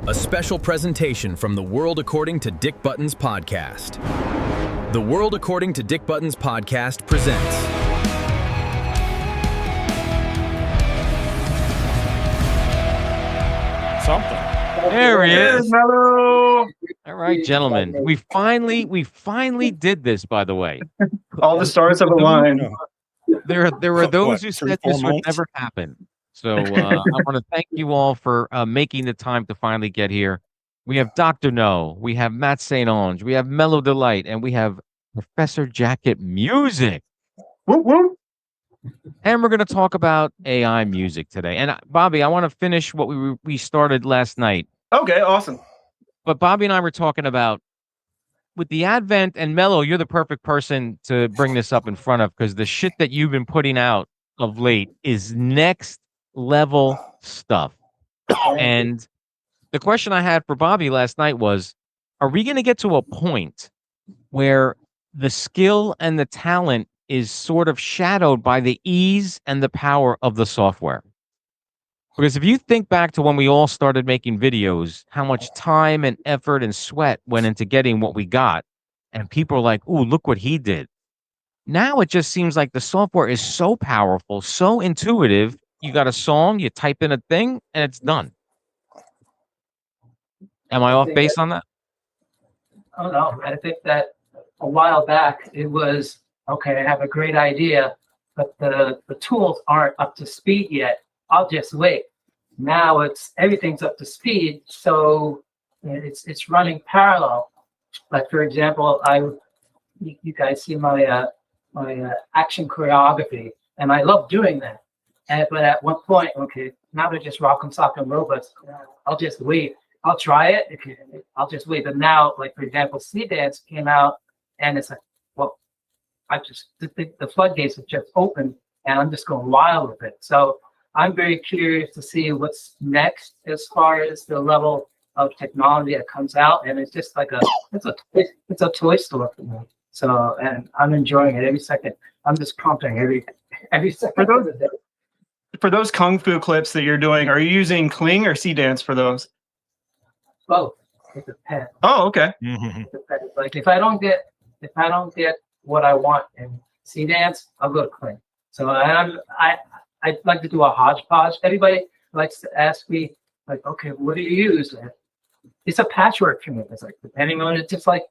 a special presentation from The World According to Dick Buttons podcast. The World According to Dick Buttons podcast presents something. There he is. Mellow. All right, gentlemen. We finally did this, by the way. All the stars have aligned. There were those who Three, said 4 this would months? never happen. So I want to thank you all for making the time to finally get here. We have Dr. Nooo, we have Matt Saint Onge, we have Melodelight, and we have Professor Jacket Music. Whoop, whoop. And we're going to talk about AI music today. And Bobby, I want to finish what we started last night. Okay, awesome. But Bobby and I were talking about with the advent, and Mello, you're the perfect person to bring this up in front of, because the shit that you've been putting out of late is next level stuff. And the question I had for Bobby last night was, are we going to get to a point where the skill and the talent is sort of shadowed by the ease and the power of the software? Because if you think back to when we all started making videos, how much time and effort and sweat went into getting what we got, and people are like, ooh, look what he did. Now it just seems like the software is so powerful, so intuitive. You got a song, you type in a thing, and it's done. Am I off base on that? Oh no, I think that a while back it was, okay, I have a great idea, but the tools aren't up to speed yet. I'll just wait. Now everything's up to speed, so it's running parallel. Like for example, you guys see my action choreography, and I love doing that. But at one point, okay, now they're just rock'em sock'em robots. I'll just wait. I'll try it. Okay, I'll just wait. But now, like for example, Sea Dance came out, and it's like, well, the floodgates have just opened, and I'm just going wild with it. So I'm very curious to see what's next as far as the level of technology that comes out, and it's just like it's a toy store for me. So, and I'm enjoying it every second. I'm just pumping every second. For those kung fu clips that you're doing, are you using Kling or Sea Dance for those? Both. It depends. Oh, okay. It depends. Like if I don't get what I want in Sea Dance, I'll go to Kling. So I like to do a hodgepodge. Everybody likes to ask me, like, okay, what do you use? It's a patchwork for me. It's like depending on it's just like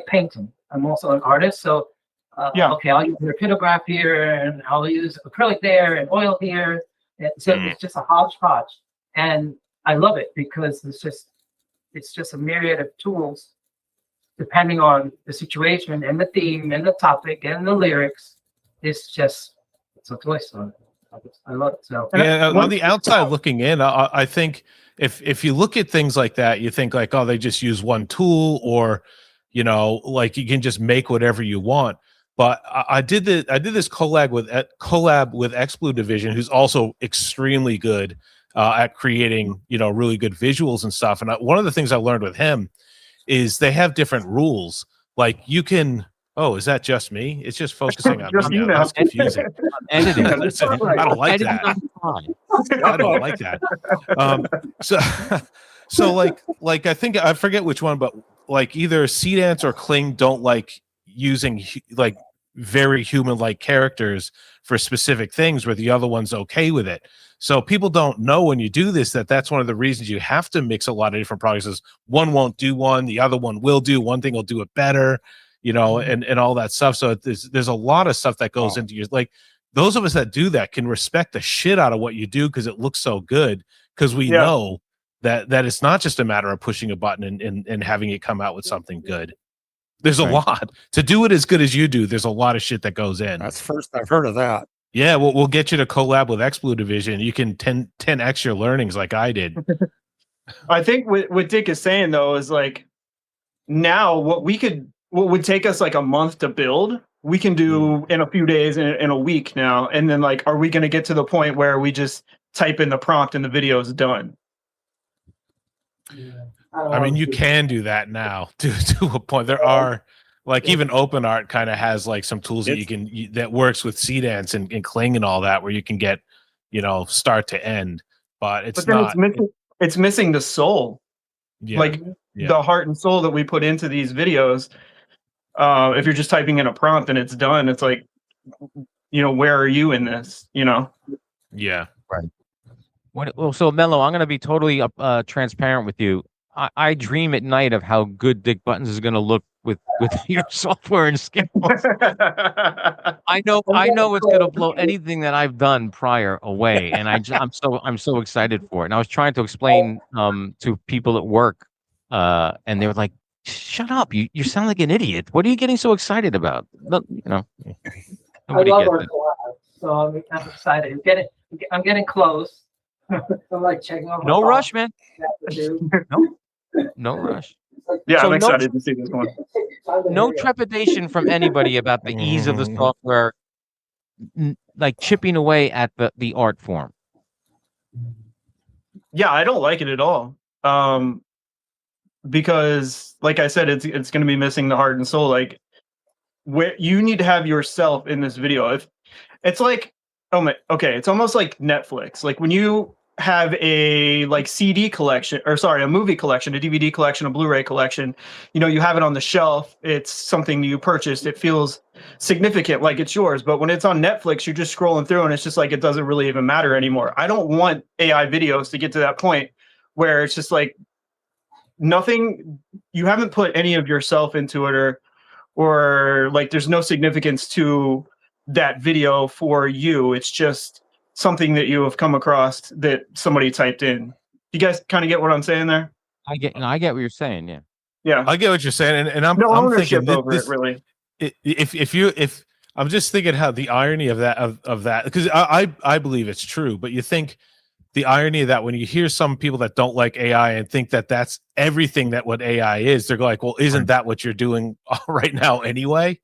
painting. I'm also an artist, so yeah. Okay, I'll use repitograph here, and I'll use acrylic there, and oil here. And so it's just a hodgepodge, and I love it because it's just a myriad of tools, depending on the situation and the theme and the topic and the lyrics. It's a toy store. I love it. So yeah, on the outside looking in, I think if you look at things like that, you think like, oh, they just use one tool, or like you can just make whatever you want. But I did this collab with XBlue Division, who's also extremely good at creating really good visuals and stuff. And one of the things I learned with him is they have different rules. Like you can. Oh, is that just me? It's just focusing on me now. That's confusing. Editing. I don't like that. I don't like that. So like I think I forget which one, but like either Sea Dance or Kling don't like using like very human-like characters for specific things, where the other one's okay with it. So people don't know when you do this that's one of the reasons you have to mix a lot of different projects. Is one won't do one, the other one will do one thing, will do it better. And all that stuff. So there's a lot of stuff that goes into your, like those of us that do that can respect the shit out of what you do because it looks so good, because we know that it's not just a matter of pushing a button and having it come out with something good. There's a lot to do it as good as you do. There's a lot of shit that goes in. That's first I've heard of that. Yeah, we'll get you to collab with XBlue Division. You can 10x your learnings like I did. I think what Dick is saying though is like now what would take us like a month to build, we can do in a few days, in a week now. And then like, are we going to get to the point where we just type in the prompt and the video is done? yeah. I mean, you can do that now to a point. There are like even OpenArt kind of has like some tools that that works with Sea Dance and Kling and all that, where you can get, start to end, but it's not. It's missing the soul. Yeah. Like the heart and soul that we put into these videos. If you're just typing in a prompt and it's done, it's like, where are you in this? Yeah. Right. Well, so Mello, I'm going to be totally transparent with you. I dream at night of how good Dick Buttons is going to look with your software and skills. I know it's going to blow anything that I've done prior away, and I'm so excited for it. And I was trying to explain to people at work, and they were like, "Shut up! You sound like an idiot. What are you getting so excited about?" I love our collab, so I'm excited. I'm getting close. I'm like checking off. No rush, man. No rush. Yeah, So I'm excited to see this one. No trepidation from anybody about the ease of the software, like chipping away at the art form. Yeah, I don't like it at all. Because, like I said, it's going to be missing the heart and soul. Like, where you need to have yourself in this video. If it's like, it's almost like Netflix. Like when you have a CD collection, or sorry, a movie collection, a DVD collection, a Blu-ray collection, you have it on the shelf. It's something you purchased. It feels significant, like it's yours. But when it's on Netflix, you're just scrolling through and it's just like, it doesn't really even matter anymore. I don't want AI videos to get to that point where it's just like nothing, you haven't put any of yourself into it, or like there's no significance to that video for you. It's just something that you have come across that somebody typed in. You guys kind of get what I'm saying there? I get what you're saying. Yeah. I get what you're saying, and I'm no I'm ownership thinking over it, really. If I'm just thinking how the irony of that, because I believe it's true, but you think the irony of that when you hear some people that don't like AI and think that that's everything that what AI is, they're like, well, isn't that what you're doing right now anyway?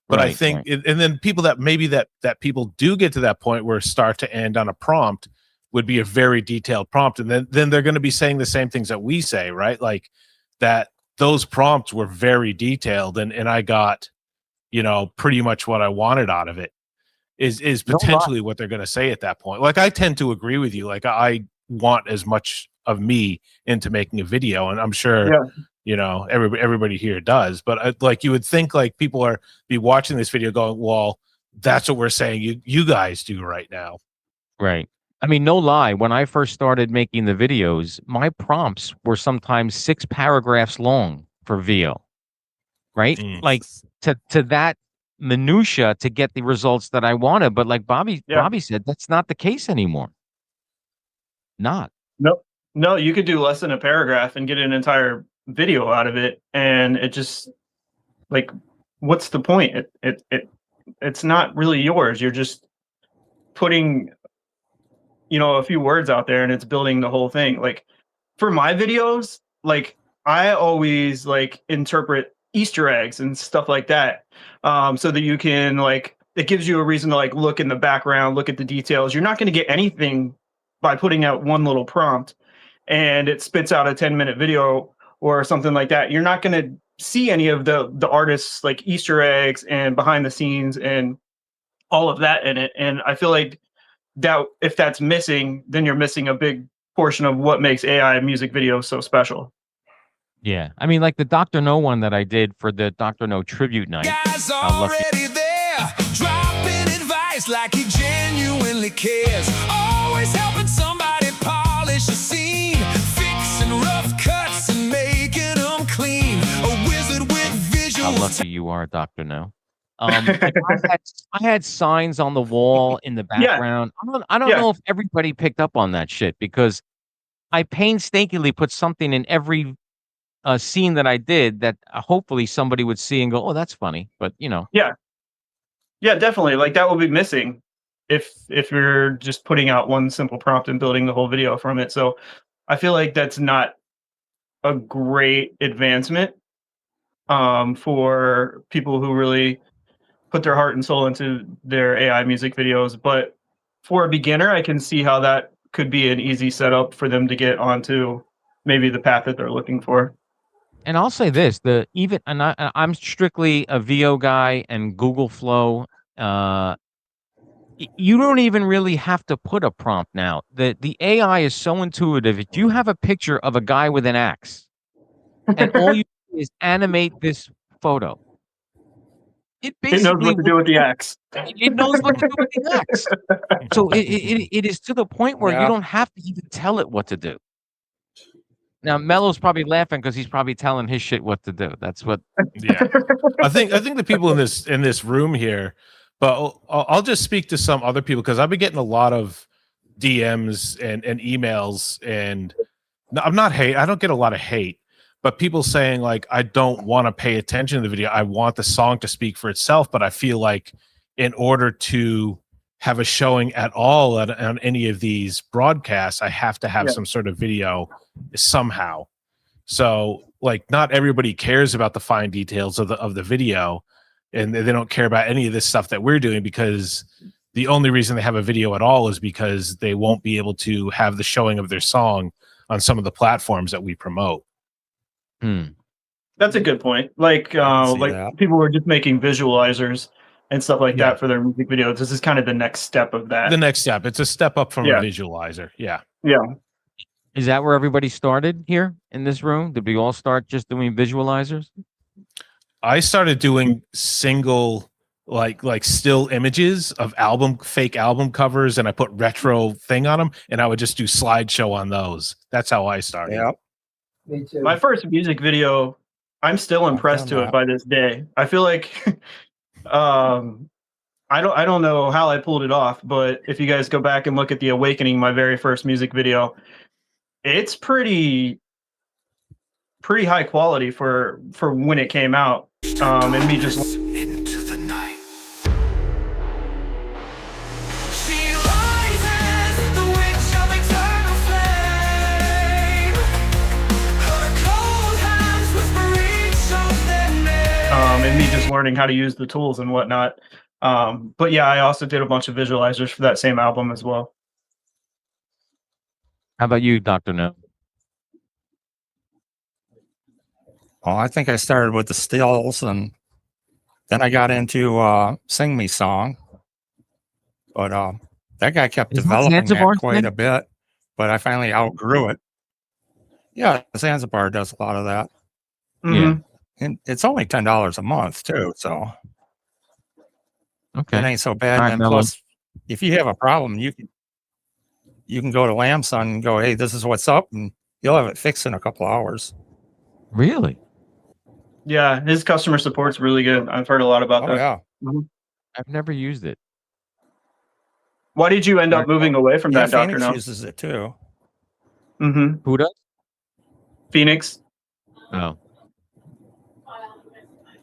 But I think, and then people that maybe that people do get to that point where start to end on a prompt would be a very detailed prompt. And then they're going to be saying the same things that we say, right? Like that those prompts were very detailed and I got, pretty much what I wanted out of it is potentially what they're going to say at that point. Like I tend to agree with you. Like I want as much of me into making a video, and I'm sure everybody here does, but like you would think like people are be watching this video going, well, that's what we're saying you guys do right now. Right. I mean, no lie, when I first started making the videos, my prompts were sometimes 6 paragraphs long for VO. Right? Like to that minutia to get the results that I wanted, but like Bobby said, that's not the case anymore. Not. No, you could do less than a paragraph and get an entire video out of it, and it just like, what's the point? It's not really yours. You're just putting a few words out there and it's building the whole thing. Like for my videos, like I always like interpret Easter eggs and stuff like that, so that you can it gives you a reason to look in the background, look at the details. You're not going to get anything by putting out one little prompt and it spits out a 10-minute video or something like that. You're not going to see any of the artists Easter eggs and behind the scenes and all of that in it. And I feel like that if that's missing, then you're missing a big portion of what makes AI music videos so special. Yeah, I mean, like the Dr. No one that I did for the Dr. No tribute night. Guy's already there, dropping advice like he genuinely cares. Always helping somebody polish a scene, fixing rough cuts and making them clean. A wizard with visuals. How lucky you are, Dr. No. I had signs on the wall in the background. Yeah. I don't know if everybody picked up on that shit because I painstakingly put something in every scene that I did that hopefully somebody would see and go, oh, that's funny. But yeah, definitely. Like that will be missing if you're just putting out one simple prompt and building the whole video from it. So I feel like that's not a great advancement for people who really put their heart and soul into their AI music videos. But for a beginner, I can see how that could be an easy setup for them to get onto maybe the path that they're looking for. And I'll say this: I'm strictly a VO guy and Google Flow. You don't even really have to put a prompt now. The AI is so intuitive. If you have a picture of a guy with an axe and all you do is animate this photo. It It knows basically what to do with the axe. it knows what to do with the axe. So it is to the point where you don't have to even tell it what to do. Now Mello's probably laughing because he's probably telling his shit what to do. That's what. Yeah, I think the people in this room here, but I'll just speak to some other people because I've been getting a lot of DMs and emails, and I'm not hate. I don't get a lot of hate, but people saying like, I don't want to pay attention to the video. I want the song to speak for itself, but I feel like in order to have a showing at all on any of these broadcasts, I have to have some sort of video somehow. So like, not everybody cares about the fine details of the video, and they don't care about any of this stuff that we're doing, because the only reason they have a video at all is because they won't be able to have the showing of their song on some of the platforms that we promote. That's a good point. Like people were just making visualizers and stuff like that for their music videos. This is kind of the next step of that. The next step. It's a step up from a visualizer. Yeah. Yeah. Is that where everybody started here in this room? Did we all start just doing visualizers? I started doing single like still images of fake album covers, and I put retro thing on them, and I would just do slideshow on those. That's how I started. Yep. Me too. My first music video, I'm still impressed to it by this day. I feel like I don't know how I pulled it off, but if you guys go back and look at The Awakening, my very first music video, it's pretty high quality for when it came out. And me just into the night. She rises, the witch of eternal flame. Her cold hands whispering something new. and me just learning how to use the tools and whatnot. But yeah, I also did a bunch of visualizers for that same album as well. How about you, Dr. No? Oh, I think I started with the stills, and then I got into Sing Me Song. But that guy kept developing that quite a bit, but I finally outgrew it. Yeah, Zanzibar does a lot of that. Yeah. And it's only $10 a month, too, so Okay. it ain't so bad. All right, And Mello. plus, if you have a problem, you can go to Lamson and go, hey, this is what's up, and you'll have it fixed in a couple hours. Really? Yeah, his customer support's really good. I've heard a lot about Oh, that. yeah. Mhm. I've never used it. Why did you end up moving away from that, Dr. Phoenix No? uses it, too. Mm-hmm. Who does? Phoenix. Oh.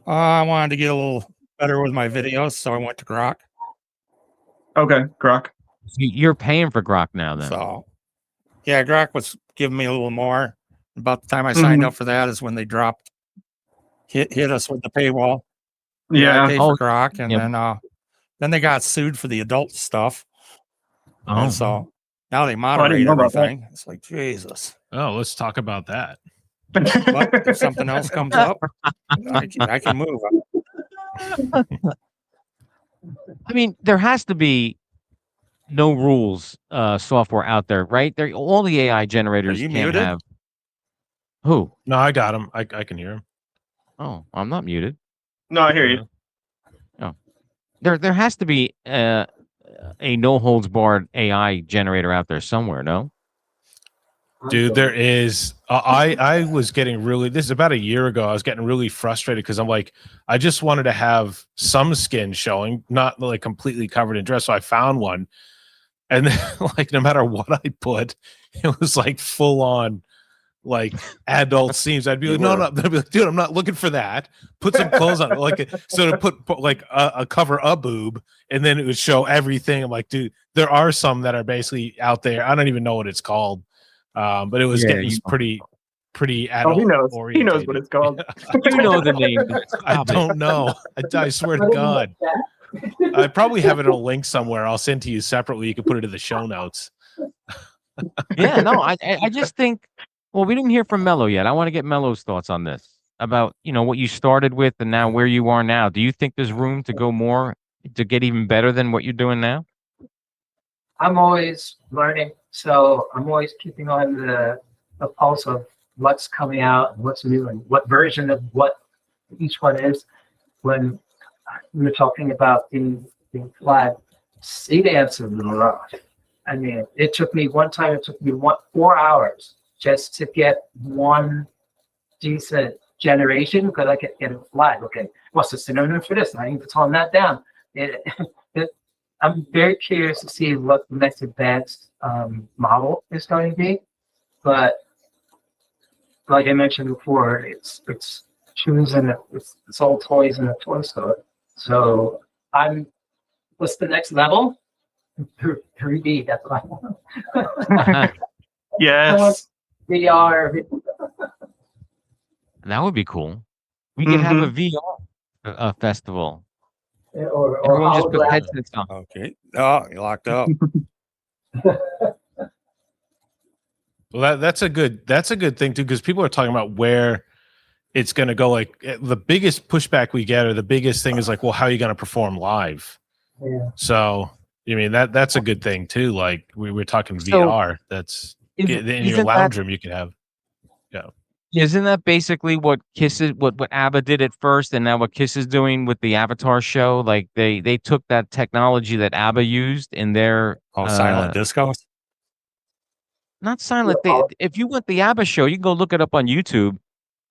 I wanted to get a little better with my videos, so I went to Grok. Okay, Grok. You're paying for Grok now, then. So, yeah, Grok was giving me a little more. About the time I signed up for that is when they hit us with the paywall. Yeah. I paid for Grok, and then they got sued for the adult stuff. Oh. And so now they moderate everything. It's like, Jesus. Oh, let's talk about that. But if something else comes up, I can move. I mean, there has to be no rules software out there, right? All the AI generators you can't muted? have. Who? No, I got him. I can hear him. Oh, I'm not muted. No, I hear you. Oh, there has to be a no holds barred AI generator out there somewhere. No. Dude, there is. I was getting really. This is about a year ago. I was getting really frustrated because I'm like, I just wanted to have some skin showing, not like completely covered in dress. So I found one, and then, like, no matter what I put, it was like full on, like adult scenes. I'd be like, no. I'd be like, dude, I'm not looking for that. Put some clothes on, like, so to put like a cover a boob, and then it would show everything. I'm like, dude, there are some that are basically out there. I don't even know what it's called. But it was getting pretty adult. He knows. He knows what it's called. You know the name. I don't know. I swear to God. I probably have it in a link somewhere. I'll send to you separately. You can put it in the show notes. Yeah, no, I just think. Well, we didn't hear from Mello yet. I want to get Mello's thoughts on this about what you started with and now where you are now. Do you think there's room to go more to get even better than what you're doing now? I'm always learning, so I'm always keeping on the pulse of what's coming out, what's new, and what version of what each one is. When we were talking about the flag, sea dance is rough. I mean, it took me 4 hours just to get one decent generation because I kept getting flag. Okay, what's the synonym for this? I need to tone that down. I'm very curious to see what the next advanced model is going to be, but like I mentioned before, it's shoes and it's all toys in a toy store. So what's the next level? 3D. That's what I want. Yes. VR. That would be cool. We could have a VR festival. Or Everyone just put headsets on. Okay. Oh, you're locked up. Well, that's a good thing too, because people are talking about where it's going to go. Like the biggest pushback we get, or the biggest thing is like, well, how are you going to perform live? Yeah. So, I mean, that's a good thing too. Like we were talking VR. That's in your lounge room you can have. Yeah. Isn't that basically what Kiss is, what ABBA did at first, and now what Kiss is doing with the Avatar show? Like they took that technology that ABBA used in their silent discos. Not silent. If you want the ABBA show, you can go look it up on YouTube.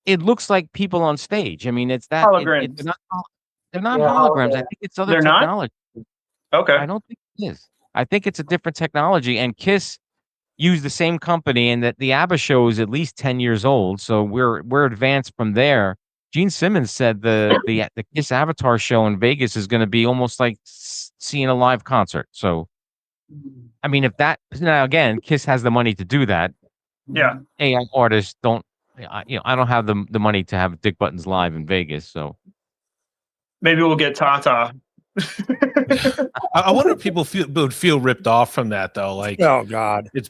It looks like people on stage. I mean, it's that holograms. They're not holograms. I think it's other technology. Okay. I don't think it is. I think it's a different technology. And Kiss used the same company, and that the ABBA show is at least 10 years old. So we're advanced from there. Gene Simmons said the Kiss Avatar show in Vegas is going to be almost like seeing a live concert. So, I mean, if that now again, Kiss has the money to do that. Yeah. AI artists don't. I don't have the money to have Dick Buttons live in Vegas. So maybe we'll get Tata. I wonder if people would feel ripped off from that though. Like, oh god, it's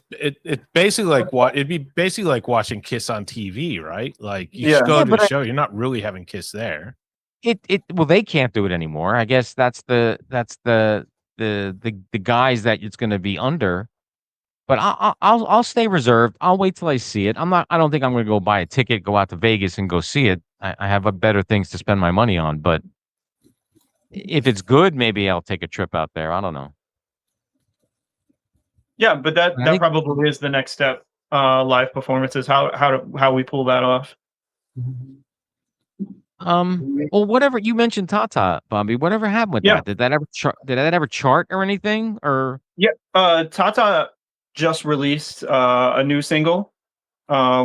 basically like it'd be basically like watching Kiss on TV, right? Like you just go to a show, you're not really having Kiss there. Well, they can't do it anymore. I guess that's the guys that it's going to be under. But I'll stay reserved. I'll wait till I see it. I don't think I'm going to go buy a ticket, go out to Vegas and go see it. I have better things to spend my money on. But if it's good, maybe I'll take a trip out there. I don't know. Yeah, but that probably is the next step. Live performances. How we pull that off. Well, whatever you mentioned, Tata, Bobby. Whatever happened with that? Did that ever chart or anything? Or Tata just released a new single,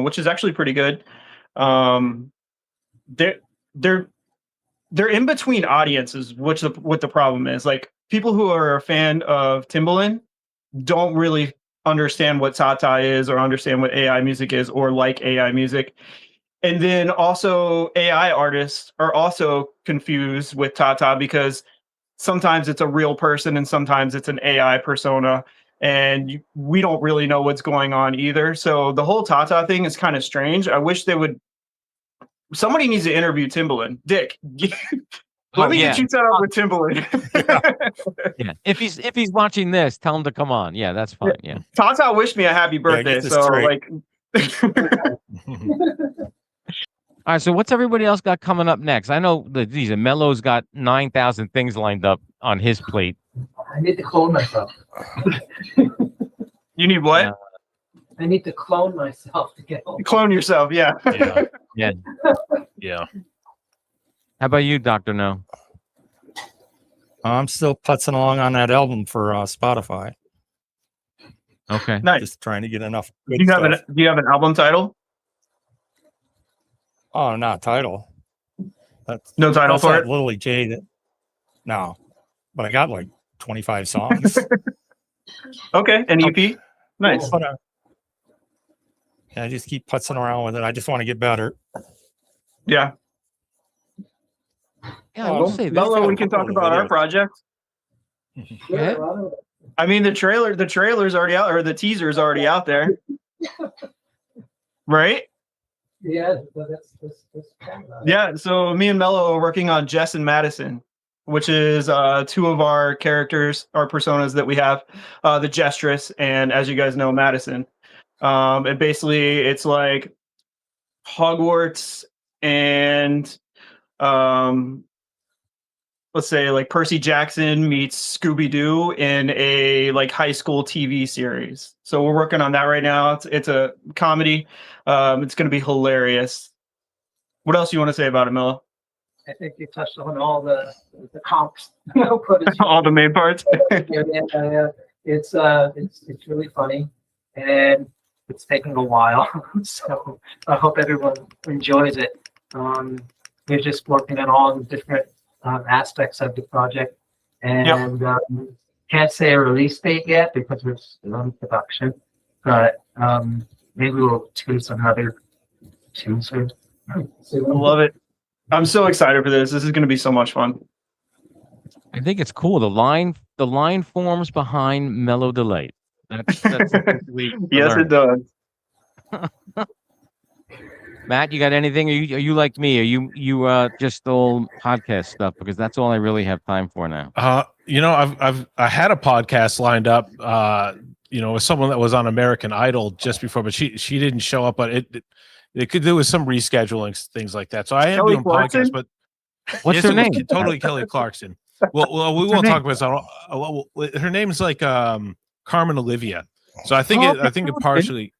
which is actually pretty good. They're in between audiences, what the problem is. Like people who are a fan of Timbaland don't really understand what Tata is, or understand what AI music is, or like AI music. And then also AI artists are also confused with Tata because sometimes it's a real person and sometimes it's an AI persona. And we don't really know what's going on either. So the whole Tata thing is kind of strange. I wish they would. Somebody needs to interview Timbaland. Dick, let me get you set up with Timbaland. Yeah. If he's watching this, tell him to come on. Yeah, that's fine. Yeah. Tata wished me a happy birthday. So like. All right. So what's everybody else got coming up next? I know that Melo's got 9,000 things lined up on his plate. I need to clone myself. You need what? I need to clone myself to get home. Clone yourself, yeah. Yeah. Yeah. How about you, Dr. No? I'm still putzing along on that album for Spotify. Okay. Nice. Just trying to get enough. Do you have an album title? Oh, not title. No title for it? Literally J. No, but I got like 25 songs. Okay, an EP. Nice. But, I just keep putzing around with it. I just want to get better. Yeah. Yeah, I will say this. Mello, we can talk about our project. Yeah. I mean, the trailer's already out, or the teaser's already out there. Right? Yeah, that's yeah. So me and Mello are working on Jess and Madison, which is two of our characters, our personas that we have, the Jestress, and as you guys know, Madison. And basically, it's like Hogwarts and let's say like Percy Jackson meets Scooby-Doo in a like high school TV series. So we're working on that right now. It's a comedy. It's going to be hilarious. What else you want to say about it, Melo? I think you touched on all the comps. All the main parts. It's really funny, and it's taking a while. So I hope everyone enjoys it. We're just working on all the different aspects of the project, and can't say a release date yet because we're still in production. But maybe we'll choose another soon. I love it. I'm so excited for this. This is going to be so much fun. I think it's cool. The line forms behind Melodelight. That's yes, it does. Matt, you got anything? Are you like me? Are you just all podcast stuff? Because that's all I really have time for now. I had a podcast lined up. With someone that was on American Idol just before, but she didn't show up. But it could do with some rescheduling, things like that. So I am Kelly doing Clarkson? podcasts, but What's her name? Totally Kelly Clarkson. Well, we won't talk about it. Her name's like Carmen Olivia. So I think it partially,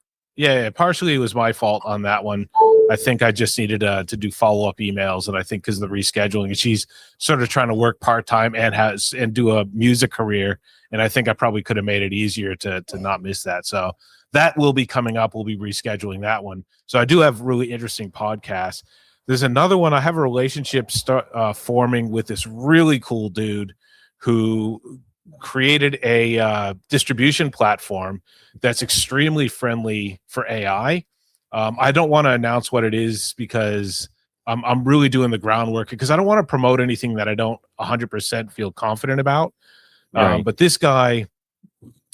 partially it was my fault on that one. I think I just needed to do follow-up emails, and I think because of the rescheduling, and she's sort of trying to work part-time and do a music career, and I think I probably could have made it easier to not miss that. So that will be coming up. We'll be rescheduling that one. So I do have really interesting podcasts. There's another one. I have a relationship forming with this really cool dude who created a distribution platform that's extremely friendly for AI. I don't want to announce what it is because I'm really doing the groundwork because I don't want to promote anything that I don't 100% feel confident about. Right. But this guy,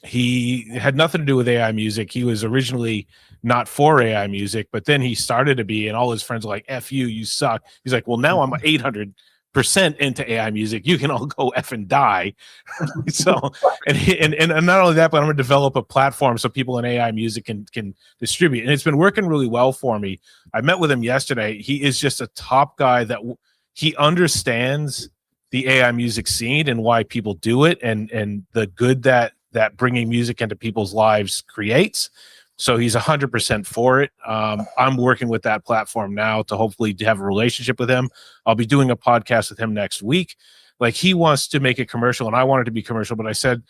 he had nothing to do with AI music. He was originally not for AI music, but then he started to be, and all his friends were like, F you, you suck. He's like, well, now I'm 800% into AI music. You can all go F and die. So, and not only that, but I'm going to develop a platform so people in AI music can distribute. And it's been working really well for me. I met with him yesterday. He is just a top guy that he understands the AI music scene and why people do it and the good that bringing music into people's lives creates. So he's 100% for it. I'm working with that platform now to hopefully have a relationship with him. I'll be doing a podcast with him next week. Like, he wants to make it commercial and I want it to be commercial, but I said,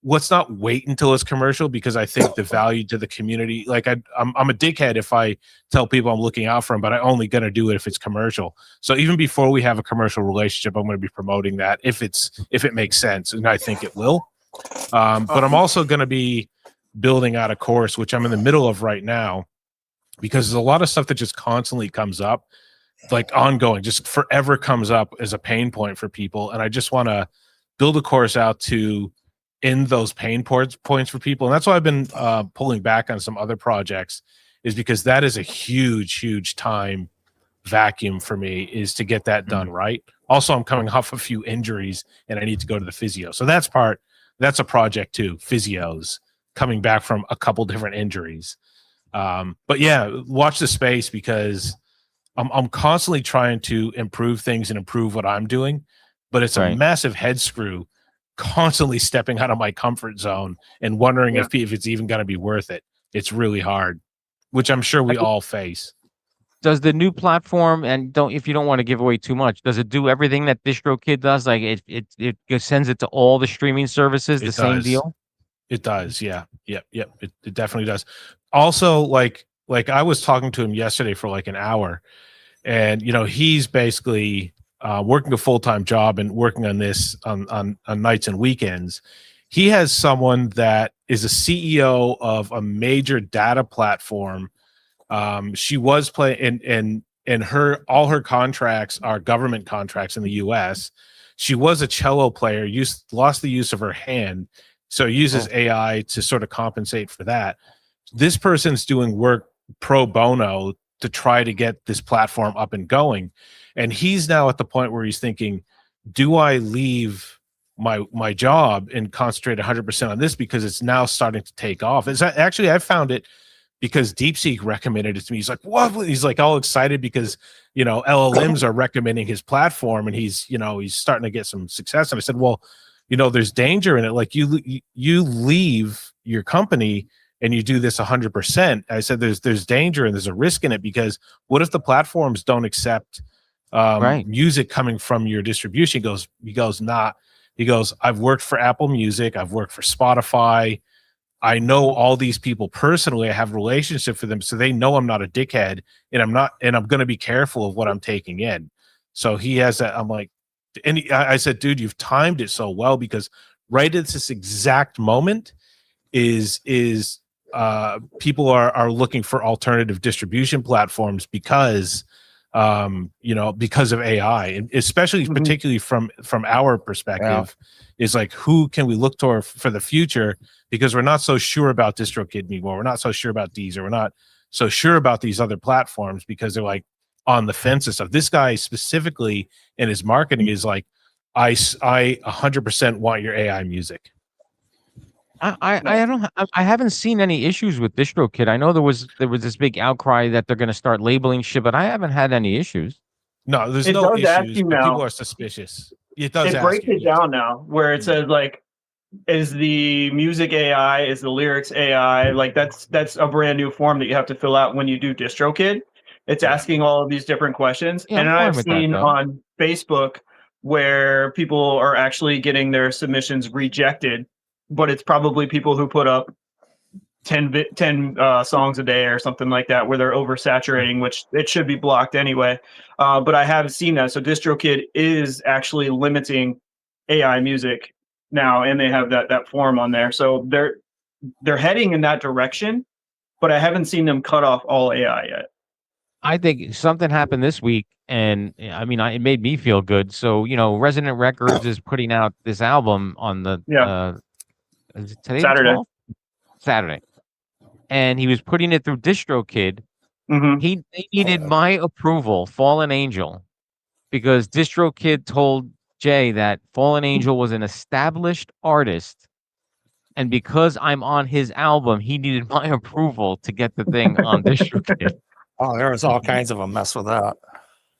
let's not wait until it's commercial because I think the value to the community, like I'm a dickhead if I tell people I'm looking out for them, but I'm only going to do it if it's commercial. So even before we have a commercial relationship, I'm going to be promoting that if it makes sense. And I think it will. But I'm also going to be building out a course, which I'm in the middle of right now, because there's a lot of stuff that just constantly comes up, like ongoing, just forever comes up as a pain point for people. And I just want to build a course out to end those pain points for people. And that's why I've been pulling back on some other projects, is because that is a huge time vacuum for me, is to get that done right. Also, I'm coming off a few injuries and I need to go to the physio. So that's a project too, physios, coming back from a couple different injuries. But yeah, watch the space because I'm constantly trying to improve things and improve what I'm doing, but it's a massive head screw, constantly stepping out of my comfort zone and wondering if it's even going to be worth it. It's really hard, which I'm sure we all face. Does the new platform, and if you don't want to give away too much, does it do everything that DistroKid does? Like it sends it to all the streaming services, same deal? It does, yeah. It definitely does. Also, like I was talking to him yesterday for like an hour, and he's basically working a full-time job and working on this on nights and weekends. He has someone that is a CEO of a major data platform. She was playing, and all her contracts are government contracts in the US. She was a cello player, lost the use of her hand, so uses AI to sort of compensate for that. This person's doing work pro bono to try to get this platform up and going. And he's now at the point where he's thinking, do I leave my job and concentrate 100% on this because it's now starting to take off? Actually, I found it because DeepSeek recommended it to me. He's like, what? He's like all excited because, you know, LLMs are recommending his platform and he's, you know, he's starting to get some success. And I said, well, you know, there's danger in it. Like you leave your company and you do this 100%. I said, there's danger and there's a risk in it, because what if the platforms don't accept music coming from your distribution? He goes, I've worked for Apple Music. I've worked for Spotify. I know all these people personally. I have a relationship with them, so they know I'm not a dickhead, and I'm going to be careful of what I'm taking in. So he has that. I'm like, and I said, dude, you've timed it so well, because right at this exact moment is people are looking for alternative distribution platforms because you know, because of AI, and especially particularly from our perspective, is like, who can we look toward for the future? Because we're not so sure about DistroKid anymore. We're not so sure about Deezer. We're not so sure about these other platforms, because they're like on the fence and stuff. This guy specifically in his marketing is like, I 100% want your AI music. I haven't seen any issues with DistroKid. I know there was this big outcry that they're going to start labeling shit, but I haven't had any issues. No, there's no issues. But people are suspicious. It breaks it down now, where it says like, is the music AI, is the lyrics AI? Like that's a brand new form that you have to fill out when you do DistroKid. It's asking all of these different questions. Yeah, and I've seen on Facebook where people are actually getting their submissions rejected, but it's probably people who put up 10 songs a day or something like that, where they're oversaturating, which it should be blocked anyway. But I have seen that. So DistroKid is actually limiting AI music now, and they have that form on there. So they're heading in that direction, but I haven't seen them cut off all AI yet. I think something happened this week, and I mean, it made me feel good. So, you know, Resonant Records is putting out this album on the is it today, Saturday, and he was putting it through DistroKid. They needed my approval, Fallen Angel, because DistroKid told Jay that Fallen Angel was an established artist, and because I'm on his album, he needed my approval to get the thing on DistroKid. Oh, there was all kinds of a mess with that.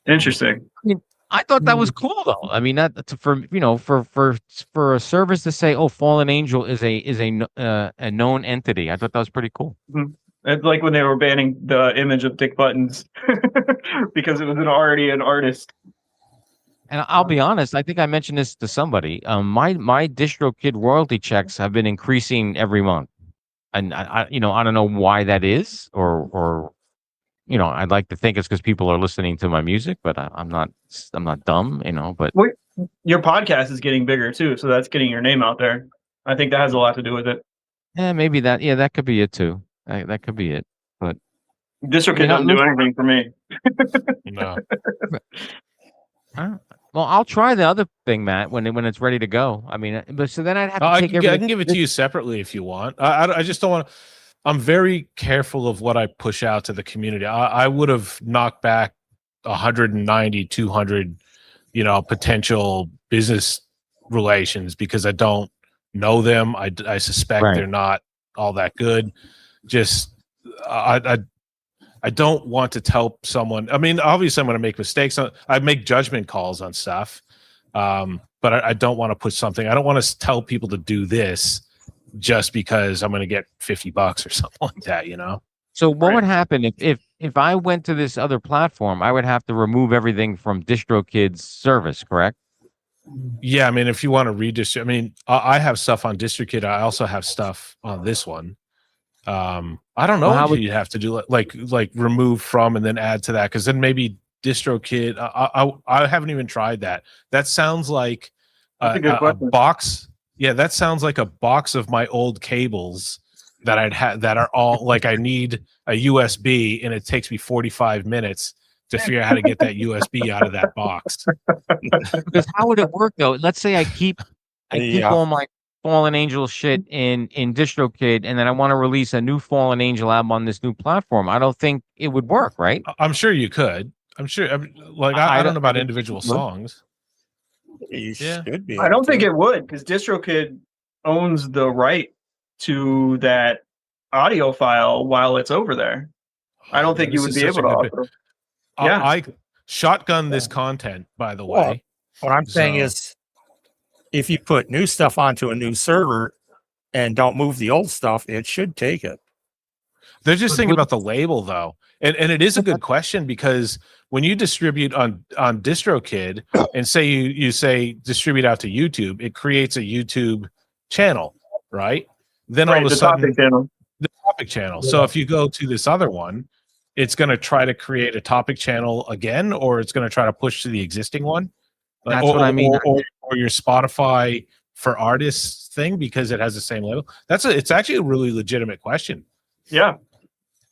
Interesting. I mean, I thought that was cool though. I mean, for a service to say, "Oh, Fallen Angel is a known entity," I thought that was pretty cool. It's like when they were banning the image of Dick Buttons because it was already an artist. And I'll be honest, I think I mentioned this to somebody. My DistroKid royalty checks have been increasing every month, and I don't know why that is, or you know, I'd like to think it's because people are listening to my music, but I'm not dumb, you know. But your podcast is getting bigger too, so that's getting your name out there. I think that has a lot to do with it. Yeah, maybe that. Yeah, that could be it too. That could be it. But DistroKid doesn't do anything for me. No. Well, I'll try the other thing, Matt, when it's ready to go. I mean, but so then I'd have to I take can give it to you separately if you want. I just don't want to. I'm very careful of what I push out to the community. I would have knocked back 190, 200, you know, potential business relations because I don't know them. I suspect they're not all that good. Just I don't want to tell someone. I mean, obviously, I'm going to make mistakes. I make judgment calls on stuff, but I don't want to put something. I don't want to tell people to do this just because I'm going to get $50 or something like that, you know? So what would happen if I went to this other platform? I would have to remove everything from DistroKid's service, correct? Yeah, I mean, if you want to redistribute, I mean, I have stuff on DistroKid. I also have stuff on this one. I don't know what you'd have to do, like remove from and then add to that, because then maybe DistroKid. I haven't even tried that. That sounds like a box. Yeah, that sounds like a box of my old cables that I'd had that are all like, I need a USB and it takes me 45 minutes to figure out how to get that USB out of that box. Because how would it work though? Let's say I keep all my Fallen Angel shit in DistroKid, and then I want to release a new Fallen Angel album on this new platform. I don't think it would work, right? I'm sure you could. I'm sure. I don't know about individual songs. You should be. I don't think it would, because DistroKid owns the right to that audio file while it's over there. I don't think you would be able to also. Yeah. I shotgun this content, by the way. What I'm saying is, if you put new stuff onto a new server and don't move the old stuff, it should take it. They're just thinking about the label, though. And it is a good question, because when you distribute on DistroKid and say you say distribute out to YouTube, it creates a YouTube channel, right? Then all of a sudden, the topic channel. So if you go to this other one, it's going to try to create a topic channel again, or it's going to try to push to the existing one. That's what I mean. Or your Spotify for artists thing, because it has the same label. It's actually a really legitimate question. Yeah.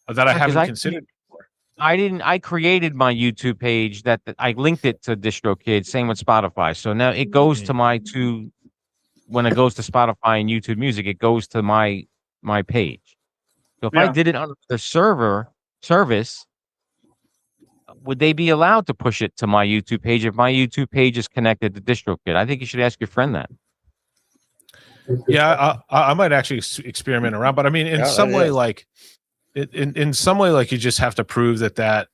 That I haven't considered before. I created my YouTube page that I linked it to DistroKid, same with Spotify. So now it goes to my two, when it goes to Spotify and YouTube Music, it goes to my page. So if I did it on the service, would they be allowed to push it to my YouTube page if my YouTube page is connected to DistroKid? I think you should ask your friend that. Yeah, I might actually experiment around, but I mean, in some way, like you just have to prove that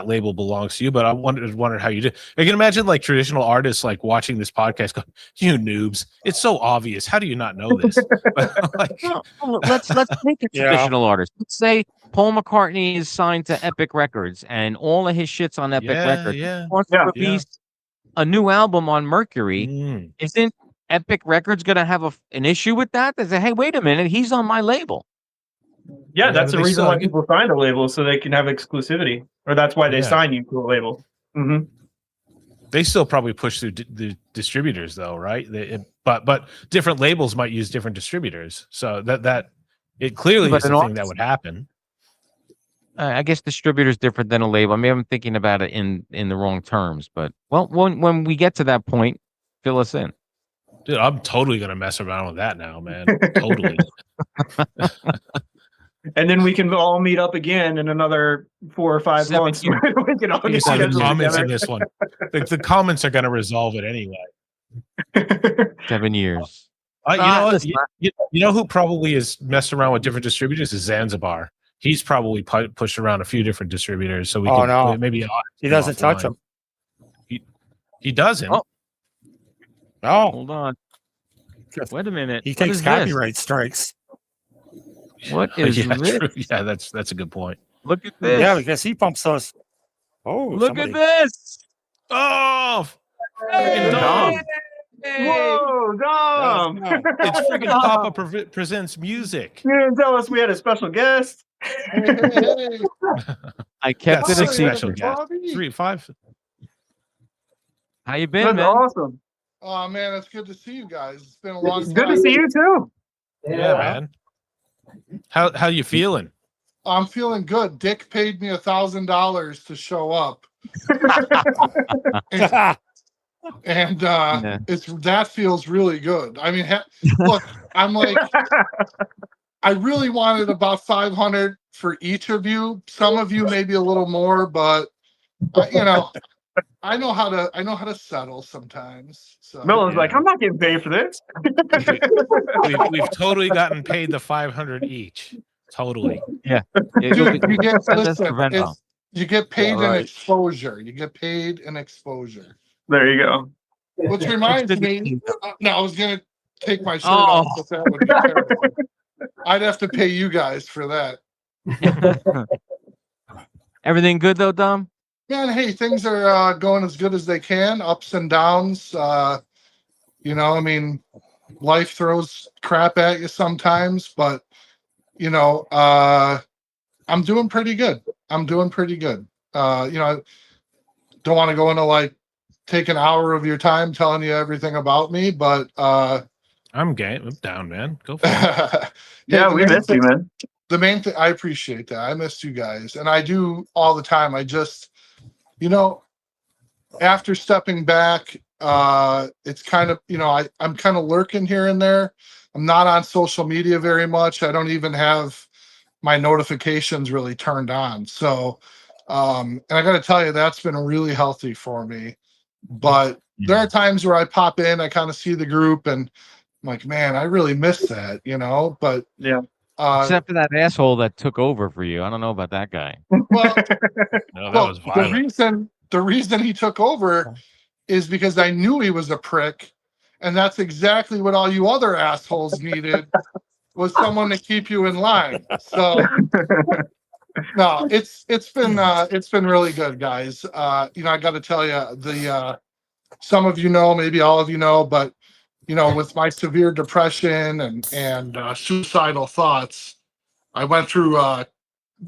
label belongs to you. But I wondered how you did. I can imagine like traditional artists like watching this podcast go, "You noobs! It's so obvious. How do you not know this?" Like, let's take a traditional artist. Let's say Paul McCartney is signed to Epic Records, and all of his shit's on Epic Records. Yeah, he wants to release a new album on Mercury. Isn't Epic Records going to have an issue with that? They say, "Hey, wait a minute, he's on my label." Yeah, that's the reason why people sign a label, so they can have exclusivity, or that's why they sign you to a label. Mm-hmm. They still probably push through the distributors, though, right? But different labels might use different distributors, so that it clearly is a thing that would happen. I guess distributor's different than a label. I mean, I'm thinking about it in the wrong terms, but well, when we get to that point, fill us in. Dude, I'm totally gonna mess around with that now, man. Totally. And then we can all meet up again in another 4 or 5 months. We can all get the comments in this one. The comments are going to resolve it anyway. 7 years. You know what? You know who probably is messed around with different distributors is Zanzibar. He's probably pushed around a few different distributors. So we can maybe he doesn't touch them. He doesn't. Oh. No, hold on. Wait a minute. He takes copyright strikes. What is this? True. Yeah, that's a good point. Look at this. Yeah, because he pumps us. Oh, look at this. Oh, freaking Dom. Whoa, Dom. It's freaking Papa presents music. You didn't tell us we had a special guest. I kept it a special guest. 3, 5. How you been, That's man? awesome. Oh man, it's good to see you guys. It's been a long time. Good to see you too. Yeah, man. How you feeling? I'm feeling good. Dick paid me $1,000 to show up, and that feels really good. I mean, look, I'm like, I really wanted about 500 for each of you. Some of you maybe a little more, but you know, I know how to settle sometimes. So Melon's like, I'm not getting paid for this. we've totally gotten paid the 500 each. Totally. Yeah. You get paid in exposure. You get paid in exposure. There you go. Which reminds me, no, I was gonna take my shirt off, but that would be terrible. I'd have to pay you guys for that. Everything good though, Dom? Man, hey, things are going as good as they can. Ups and downs. You know, I mean, life throws crap at you sometimes, but you know, I'm doing pretty good. You know, I don't want to go into like take an hour of your time telling you everything about me, but I'm game. I'm down, man. Go for it. Yeah, we missed you, man. The main thing, I appreciate that. I missed you guys, and I do all the time. I just, you know, after stepping back, it's kind of, you know, I'm kind of lurking here and there. I'm not on social media very much. I don't even have my notifications really turned on. So, and I got to tell you, that's been really healthy for me. But there are times where I pop in, I kind of see the group, and I'm like, man, I really miss that, you know. But yeah, Except for that asshole that took over for you. I don't know about that guy. Well, No, that well, was violent. the reason he took over is because I knew he was a prick, and that's exactly what all you other assholes needed was someone to keep you in line. So no, it's been really good, guys. You know, I got to tell you, some of you know, maybe all of you know, but you know, with my severe depression and suicidal thoughts, I went through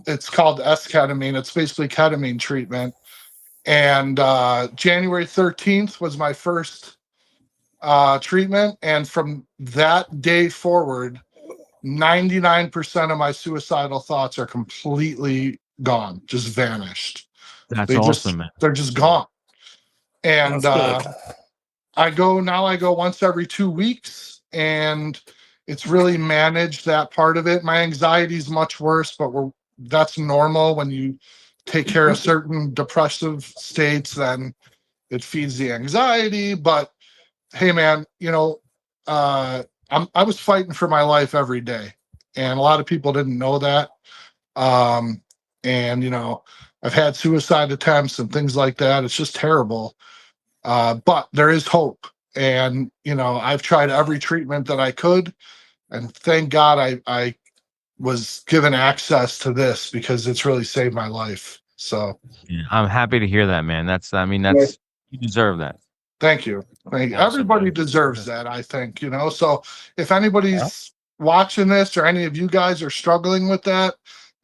it's called S-ketamine. It's basically ketamine treatment. And January 13th was my first treatment. And from that day forward, 99% of my suicidal thoughts are completely gone, just vanished. That's awesome, man. They're just gone. And I go once every 2 weeks, and it's really managed that part of it. My anxiety is much worse, but that's normal when you take care of certain depressive states, then it feeds the anxiety. But hey, man, you know, I was fighting for my life every day, and a lot of people didn't know that. And you know, I've had suicide attempts and things like that. It's just terrible. But there is hope. And, you know, I've tried every treatment that I could. And thank God I was given access to this, because it's really saved my life. So Yeah, I'm happy to hear that, man. You deserve that. thank you. Everybody deserves that, I think, you know. So if anybody's watching this, or any of you guys are struggling with that,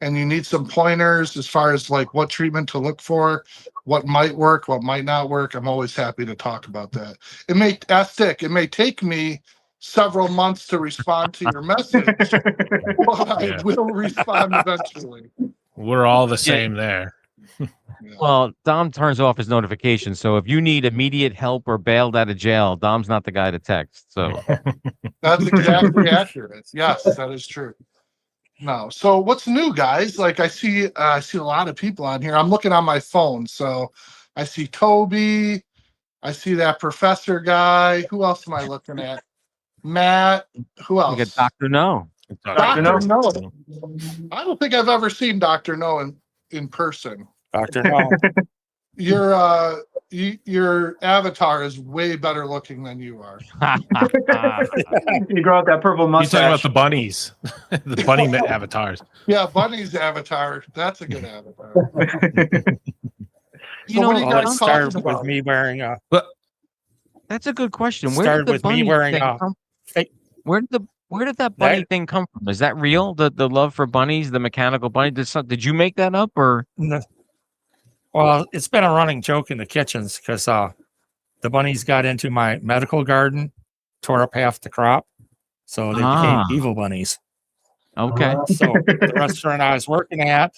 and you need some pointers as far as like what treatment to look for, what might work, what might not work, I'm always happy to talk about that. It may take me several months to respond to your message, but I will respond eventually. We're all the same there. Well, Dom turns off his notifications, so if you need immediate help or bailed out of jail, Dom's not the guy to text. So That's exactly accurate. Yes, that is true. No. So what's new, guys? Like I see a lot of people on here. I'm looking on my phone. So I see Toby. I see that professor guy. Who else am I looking at? Matt. Who else? we got Dr. No. Dr. No. I don't think I've ever seen Dr. No in person. Dr. No. Your avatar is way better looking than you are. You grow out that purple You're mustache. talking about the bunnies, the bunny avatars. Yeah, Bunny's avatar. That's a good avatar. You know, what are you Well, it guys started talking with about? me wearing a. that's a good question. Started with me wearing thing a come? fake- Where did that bunny thing come from? Is that real? The love for bunnies, the mechanical bunny. Did you make that up, or? Well, it's been a running joke in the kitchens because the bunnies got into my medical garden, tore up half the crop, so they became evil bunnies. Okay. So the restaurant I was working at,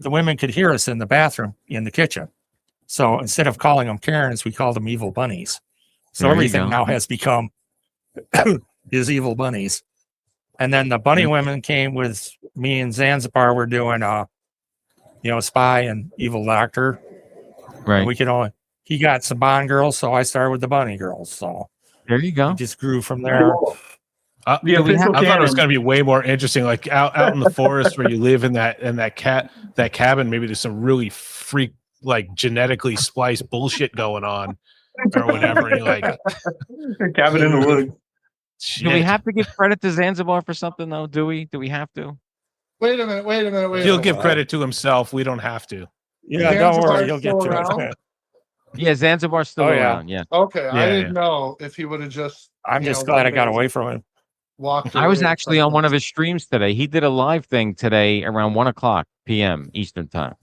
the women could hear us in the bathroom in the kitchen. So instead of calling them Karens, we called them evil bunnies. So There you everything go. now has become is evil bunnies. And then the bunny women came with me in Zanzibar. We're doing spy and evil doctor. Right. And he got some Bond girls, so I started with the bunny girls. So There you go. it just grew from there. The official I thought it was canon. going to be way more interesting, like out in the forest where you live in that cabin. Maybe there's some really freak, like genetically spliced bullshit going on, or whatever. And you're like, A cabin in the woods. Do we shit. have to give credit to Zanzibar for something though? Do we? Do we have to? Wait a minute. He'll give credit to himself. We don't have to. Yeah, don't Zanzibar's worry, you'll get still to around? it. Yeah, Zanzibar's still Oh, yeah. around. Yeah. Okay, I Yeah, didn't know if he would have just. I'm just glad I got away from him. Walked. I was away. actually on one of his streams today. He did a live thing today around 1:00 p.m. Eastern time.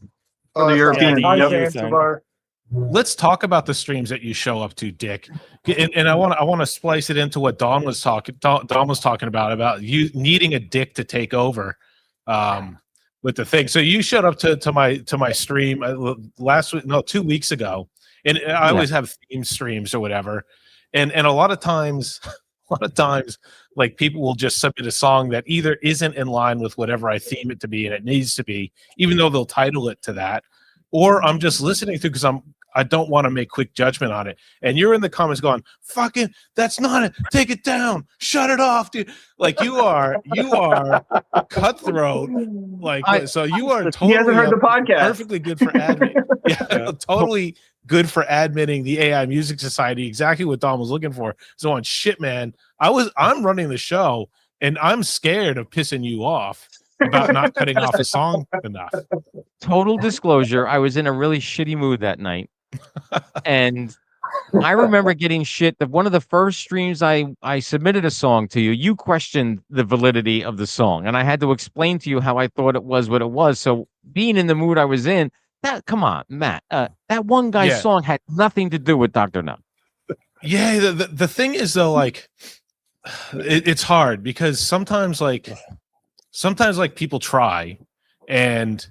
For the European Yeah, Yep. Zanzibar. Let's talk about the streams that you show up to, Dick. And I want to splice it into what Don was talking about you needing a dick to take over with the thing. So you showed up to my stream last week, no, 2 weeks ago, and I always have theme streams or whatever, and a lot of times, like people will just submit a song that either isn't in line with whatever I theme it to be, and it needs to be, even though they'll title it to that, or I'm just listening to because I don't want to make quick judgment on it. And you're in the comments going, fucking, that's not it. Take it down. Shut it off, dude. Like you are cutthroat. Like, so you are totally he hasn't heard the podcast. Perfectly good for admin. Yeah, totally good for admitting the AI Music Society. Exactly what Dom was looking for. So on shit, man, I'm running the show and I'm scared of pissing you off about not cutting off a song enough. Total disclosure, I was in a really shitty mood that night. And I remember getting shit that one of the first streams I submitted a song to you, you questioned the validity of the song. And I had to explain to you how I thought it was what it was. So being in the mood I was in, come on, Matt, that one guy's song had nothing to do with Dr. No. Yeah, the thing is though, like it's hard because sometimes people try and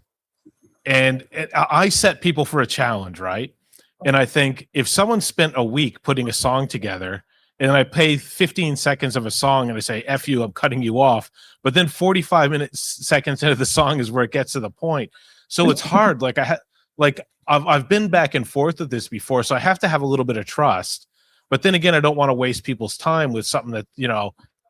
I set people for a challenge, right? And I think if someone spent a week putting a song together and I pay 15 seconds of a song and I say, F you, I'm cutting you off, but then 45 seconds into the song is where it gets to the point. So it's hard. I've been back and forth with this before, so I have to have a little bit of trust. But then again, I don't want to waste people's time with something that,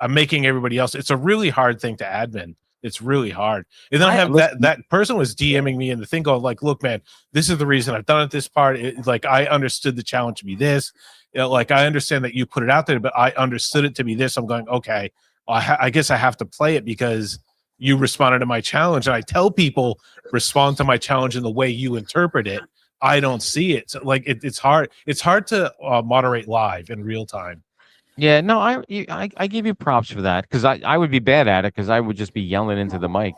I'm making everybody else. It's a really hard thing to admin. It's really hard. And then I have that person was DMing me in the thing going like, look, man, this is the reason I've done it this part. Like I understood the challenge to be this. Like I understand that you put it out there, but I understood it to be this. I'm going, okay, I guess I have to play it because you responded to my challenge. And I tell people respond to my challenge in the way you interpret it. I don't see it. So like it's hard. It's hard to moderate live in real time. Yeah, no, I give you props for that because I would be bad at it because I would just be yelling into the mic.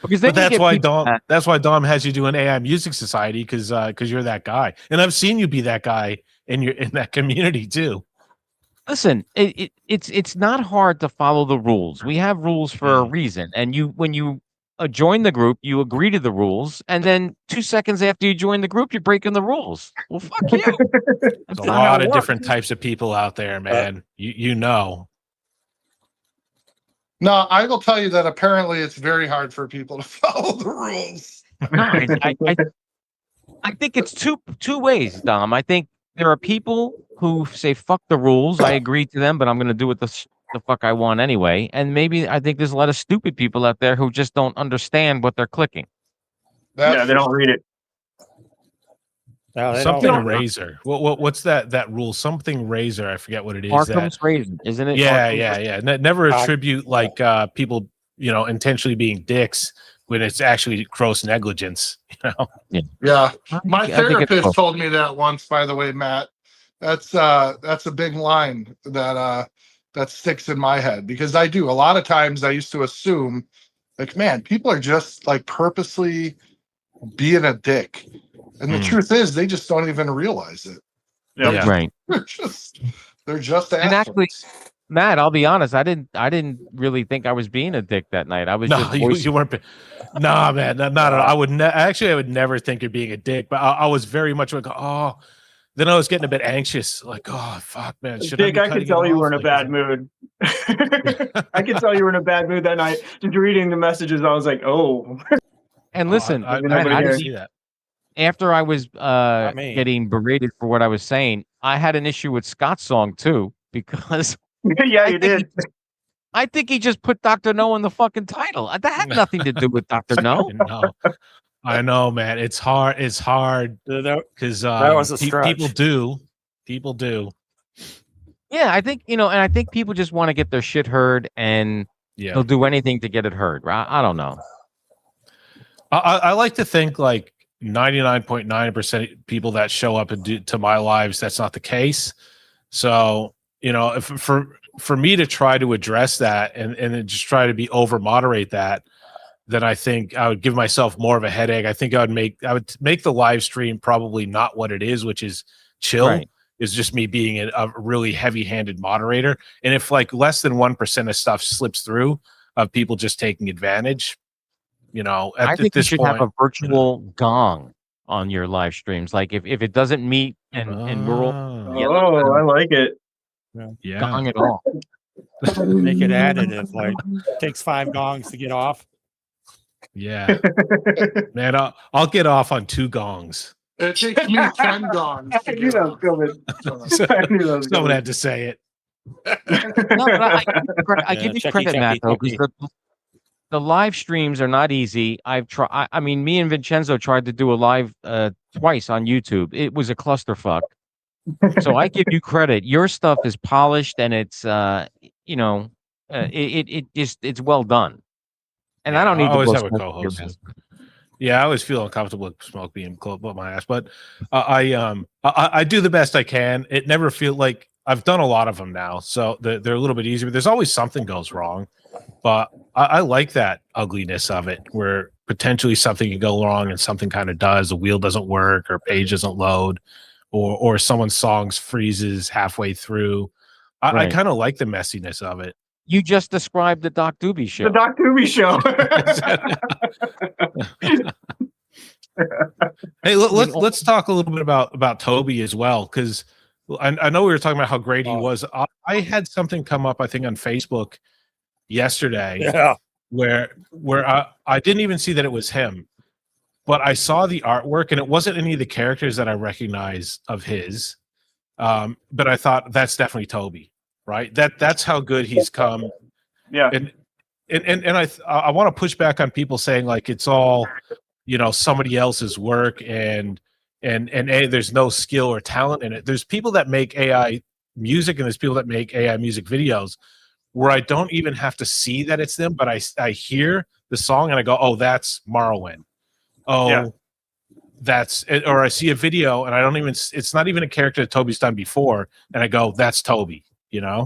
Because that's why Dom has you do an AI Music Society because you're that guy, and I've seen you be that guy in that community too. Listen, it's not hard to follow the rules. We have rules for a reason, and when you join the group, you agree to the rules, and then 2 seconds after you join the group, you're breaking the rules. Well, fuck you. There's a lot of different types of people out there, man. You know. No, I will tell you that apparently it's very hard for people to follow the rules. I think it's two ways, Dom. I think there are people who say fuck the rules. I agree to them, but I'm going to do what the fuck I want anyway. And maybe I think there's a lot of stupid people out there who just don't understand what they're clicking. They don't read it. No, something razor. What's that rule? Something razor. I forget what it is. Markham's razor, isn't it? Yeah. Never attribute people, intentionally being dicks when it's actually gross negligence. Yeah. My therapist told me that once. By the way, Matt, that's a big line that sticks in my head because I do a lot of times. I used to assume, like, man, people are just like purposely being a dick. And the truth is, they just don't even realize it. Yeah. Right. They're just assholes. And actually, Matt, I'll be honest. I didn't really think I was being a dick that night. I was you weren't. Nah, man, not at all. I would never think you're being a dick. But I was very much like, oh. Then I was getting a bit anxious. Like, oh fuck, man. Dick, I could tell you were in a bad mood. I could tell you were in a bad mood that night. Just reading the messages, I was like, oh. And listen, I didn't see that. After I was getting berated for what I was saying, I had an issue with Scott's song too because yeah, you did. I think he just put Dr. No in the fucking title. That had nothing to do with Dr. No. No. I know, man. It's hard. It's hard because that was a stretch. People do. Yeah, I think and I think people just want to get their shit heard, and they'll do anything to get it heard. I don't know. I like to think like 99.9% of people that show up and to my lives, that's not the case. So if for me to try to address that and then just try to be over moderate that, then I think I would give myself more of a headache. I think I would make the live stream probably not what it is, which is chill. Right. Is just me being a really heavy-handed moderator. And if like less than 1% of stuff slips through of people just taking advantage, I think you should have a virtual gong on your live streams. Like if it doesn't meet and we're all I like it. Yeah. Gong it all. Make it additive. Like takes 5 gongs to get off. Yeah, man, I'll get off on 2 gongs. It takes me 10 gongs. I knew that was coming. I knew that was Someone coming. had to say it. No, but I give you credit, Matt, though, because the live streams are not easy. I've tried. I mean, me and Vincenzo tried to do a live twice on YouTube. It was a clusterfuck. So I give you credit. Your stuff is polished and it's it's well done. And I don't need to always blow have a smoke up your co-host. ass. Yeah, I always feel uncomfortable with smoke being close up my ass, but I do the best I can. It never feel like I've done a lot of them now, so they're a little bit easier. There's always something goes wrong, but I like that ugliness of it, where potentially something can go wrong and something kind of does. The wheel doesn't work, or page doesn't load, or someone's songs freezes halfway through. I kind of like the messiness of it. You just described the Doc Doobie show. The Doc Doobie show. Hey, let's talk a little bit about Toby as well, because I know we were talking about how great he was. I had something come up, I think, on Facebook yesterday, where I didn't even see that it was him, but I saw the artwork and it wasn't any of the characters that I recognize of his. But I thought that's definitely Toby, right? That's how good he's come. Yeah. And I want to push back on people saying like it's all, somebody else's work and there's no skill or talent in it. There's people that make AI music and there's people that make AI music videos where I don't even have to see that it's them, but I hear the song and I go, oh, that's Marwin. Oh, yeah. That's it. Or I see a video and I don't even, it's not even a character that Toby's done before. And I go, that's Toby, Yeah.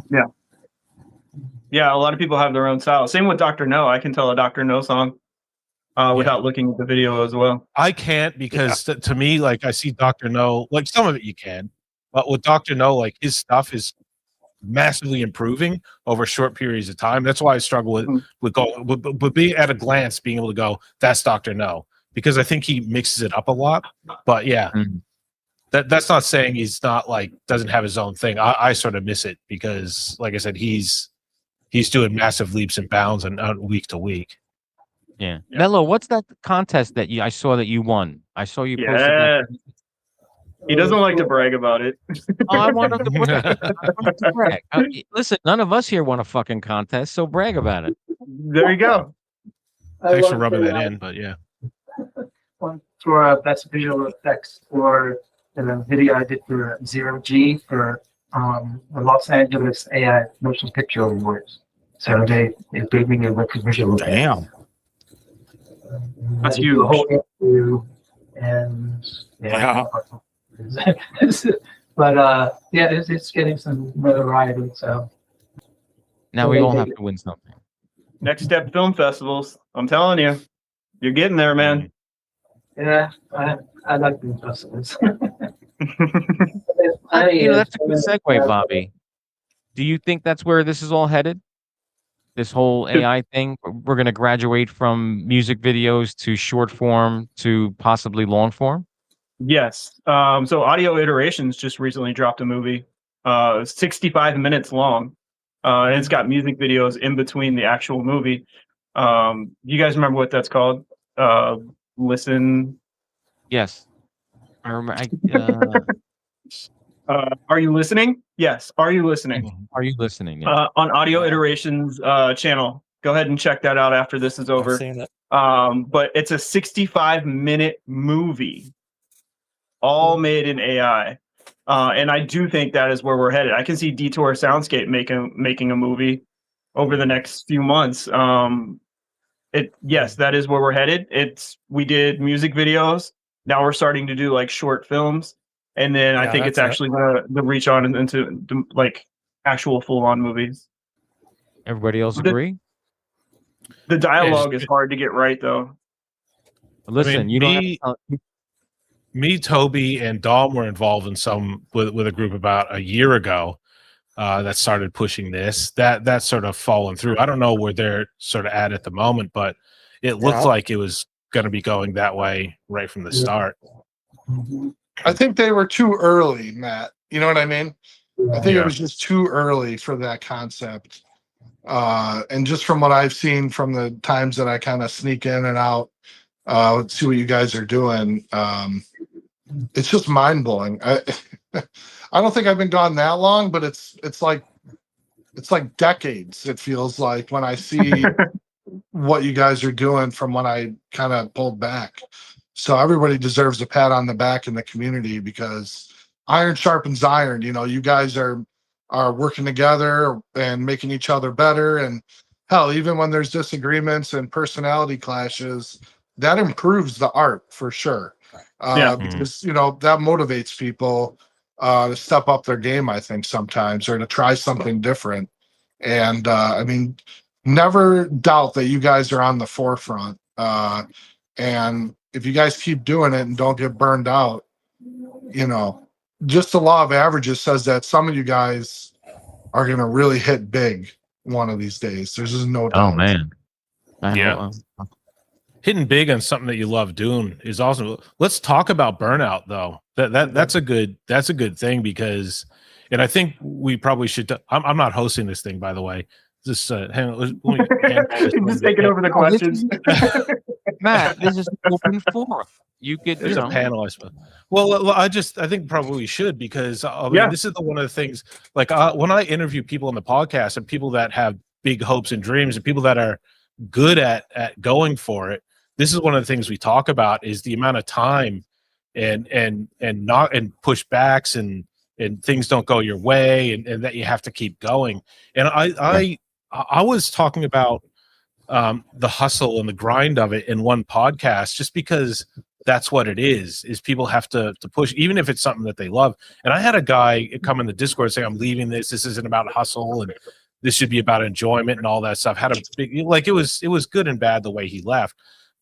Yeah. A lot of people have their own style. Same with Dr. No. I can tell a Dr. No song without looking at the video as well. I can't because to me, like I see Dr. No, like some of it you can, but with Dr. No, like his stuff is massively improving over short periods of time. That's why I struggle with being at a glance, being able to go, that's Dr. No, because I think he mixes it up a lot. But yeah, that's not saying he's not like doesn't have his own thing. I sort of miss it because, like I said, he's doing massive leaps and bounds and week to week. Yeah. Mello, what's that contest that I saw that you won? I saw you posted that. He doesn't like to brag about it. Oh, I want him to brag. Listen, none of us here won a fucking contest, so brag about it. There you go. Thanks for rubbing that in, but yeah. For best visual effects for the video I did for 0G for the Los Angeles AI Motion Picture Awards. So they gave me a record visual. Damn. That's huge. The whole interview and but it's getting some notoriety. So now we all have to win something. Next step, film festivals. I'm telling you, you're getting there, man. Yeah, I like film festivals. That's a good segue, Bobby. Do you think that's where this is all headed? This whole AI thing? We're going to graduate from music videos to short form to possibly long form? Yes. So Audio Iterations just recently dropped a movie, 65 minutes long. And it's got music videos in between the actual movie. You guys remember what that's called? Listen. Yes. I remember. Are you listening? Yes. Are you listening? Are you listening? Yeah. On Audio Iterations channel. Go ahead and check that out after this is over. I've seen it. But it's a 65-minute movie, all made in AI. And I do think that is where we're headed. I can see Detour Soundscape making a movie over the next few months. Yes, that is where we're headed. We did music videos. Now we're starting to do like short films. And then I think it's actually going to reach on into like actual full-on movies. Everybody else agree? The dialogue is hard to get right, though. Listen, me, Toby, and Dom were involved in with a group about a year ago that started pushing this. That's sort of fallen through. I don't know where they're sort of at the moment, but it looked like it was going to be going that way right from the start. I think they were too early, Matt. You know what I mean? I think it was just too early for that concept. And just from what I've seen from the times that I kind of sneak in and out, see what you guys are doing. It's just mind blowing. I don't think I've been gone that long, but it's like decades. It feels like when I see what you guys are doing from when I kind of pulled back. So everybody deserves a pat on the back in the community, because iron sharpens iron. You know, you guys are working together and making each other better. And hell, even when there's disagreements and personality clashes, that improves the art for sure. Because, you know, that motivates people to step up their game, I think, sometimes, or to try something different. And I mean, never doubt that you guys are on the forefront. And if you guys keep doing it and don't get burned out, you know, just the law of averages says that some of you guys are going to really hit big one of these days. There's just no doubt. Oh man. Yeah. Hitting big on something that you love doing is awesome. Let's talk about burnout though. That's a good thing, because, and I think we probably should, I'm not hosting this thing, by the way. Just hang on, let me just taking over the questions. Matt, this is an open forum. You could, there's a panel, I suppose. Well, I think probably should, because I mean, this is one of the things, like when I interview people on the podcast, and people that have big hopes and dreams, and people that are good at going for it, this is one of the things we talk about, is the amount of time and pushbacks and things don't go your way, and that you have to keep going. And I was talking about the hustle and the grind of it in one podcast, just because that's what it is people have to push, even if it's something that they love. And I had a guy come in the Discord saying, I'm leaving this isn't about hustle, and this should be about enjoyment and all that stuff. Had a big, like, it was good and bad the way he left.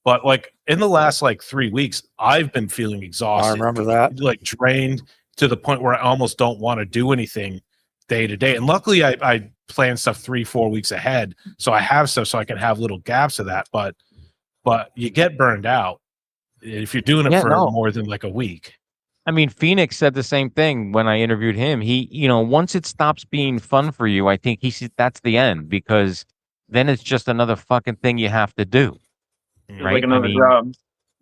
But like in the last 3 weeks, I've been feeling exhausted. I remember that. Like drained to the point where I almost don't want to do anything day to day. And luckily I plan stuff 3-4 weeks ahead, so I have stuff so I can have little gaps of that. But you get burned out if you're doing it for more than like a week. I mean, Phoenix said the same thing when I interviewed him. He, you know, once it stops being fun for you, I think he said that's the end, because then it's just another fucking thing you have to do. Right? Like another job.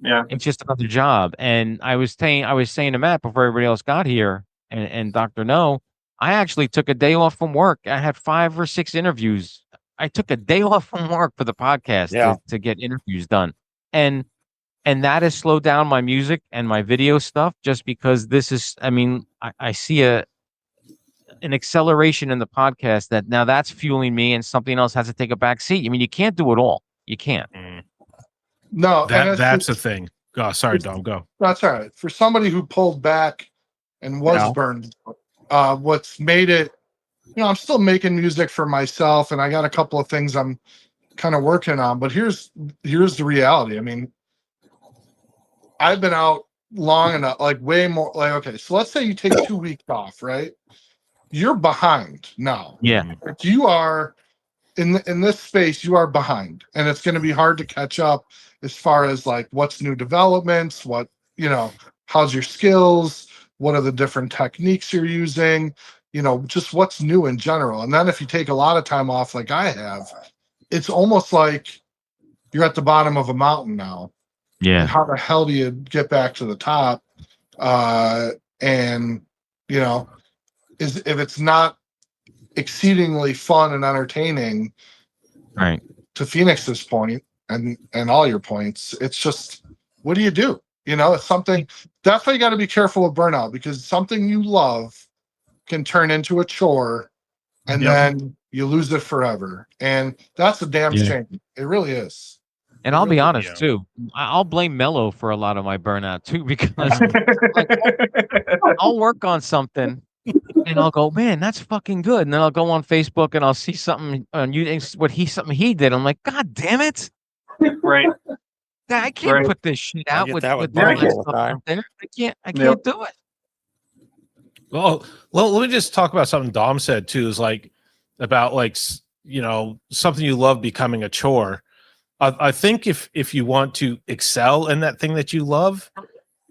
Yeah. It's just another job. And I was saying to Matt before everybody else got here, and Dr. Nooo, I actually took a day off from work. I had 5 or 6 interviews. I took a day off from work for the podcast to get interviews done. And that has slowed down my music and my video stuff, just because this is, I mean, I see an acceleration in the podcast that now that's fueling me, and something else has to take a back seat. I mean, you can't do it all. You can't. No, that's the thing. Oh, sorry, Dom, go. That's all right. For somebody who pulled back and was burned, what's made it, you know, I'm still making music for myself, and I got a couple of things I'm kind of working on, but here's the reality. I mean, I've been out long enough, like way more, like, okay, so let's say you take 2 weeks off, right? You're behind now. Yeah. You are in this space, you are behind, and it's going to be hard to catch up as far as like what's new developments, what, you know, how's your skills, what are the different techniques you're using, you know, just what's new in general. And then if you take a lot of time off like I have, it's almost like you're at the bottom of a mountain now. Yeah. And how the hell do you get back to the top? And, you know, if it's not exceedingly fun and entertaining, right, to Phoenix's point and all your points, it's just, what do? You know, it's something, that's why you got to be careful with burnout, because something you love can turn into a chore, and then you lose it forever. And that's a damn shame. It really is. And I'll be honest too. I'll blame Mello for a lot of my burnout too, because I'll work on something and I'll go, man, that's fucking good. And then I'll go on Facebook and I'll see something on YouTube, something he did. I'm like, God damn it! Right. I can't put this shit out with all that stuff out there. I can't do it. Well, let me just talk about something Dom said too. Is like about like, you know, something you love becoming a chore. I think if you want to excel in that thing that you love,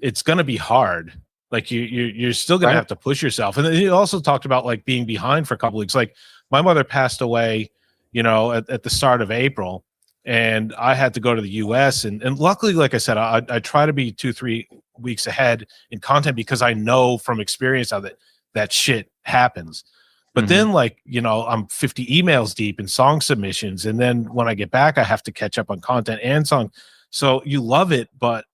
it's going to be hard. Like you're still going to have to push yourself. And then he also talked about like being behind for a couple weeks. Like my mother passed away at the start of April, and I had to go to the US, and luckily, like I said, I try to be 2-3 weeks ahead in content because I know from experience how that shit happens. But then, like, I'm 50 emails deep in song submissions, and then when I get back, I have to catch up on content and song. So you love it, but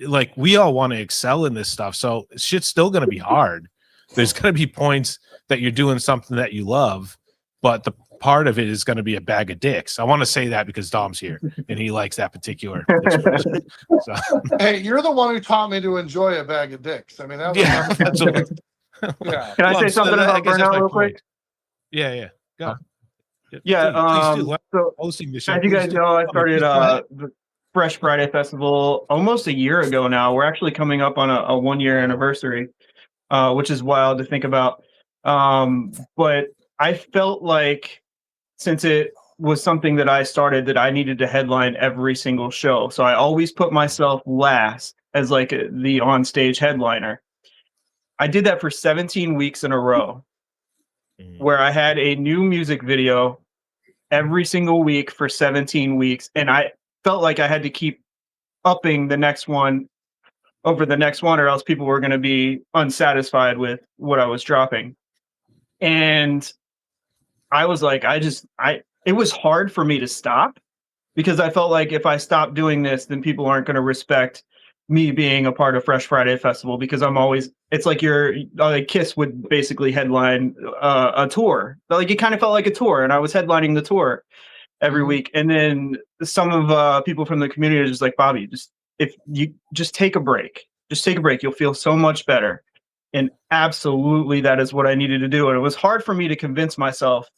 like, we all want to excel in this stuff, so shit's still going to be hard. There's going to be points that you're doing something that you love, but the part of it is going to be a bag of dicks. I want to say that because Dom's here and he likes that particular expression. So. Hey, you're the one who taught me to enjoy a bag of dicks. I mean, that was yeah. Can I say something about burnout real quick? Yeah. Go. Yeah. Please do. So, Hosting the show. as you guys know, I started the Fresh Friday Festival almost a year ago now. We're actually coming up on a 1-year anniversary, which is wild to think about. But I felt like, since it was something that I started, that I needed to headline every single show. So I always put myself last as like the on-stage headliner. I did that for 17 weeks in a row, where I had a new music video every single week for 17 weeks. And I felt like I had to keep upping the next one over the next one, or else people were going to be unsatisfied with what I was dropping. And I was like, it was hard for me to stop, because I felt like if I stopped doing this, then people aren't going to respect me being a part of Fresh Friday Festival, because it's like Kiss would basically headline a tour. Like, it kind of felt like a tour, and I was headlining the tour every week. And then some of people from the community are just like, Bobby, if you just take a break, you'll feel so much better. And absolutely, that is what I needed to do. And it was hard for me to convince myself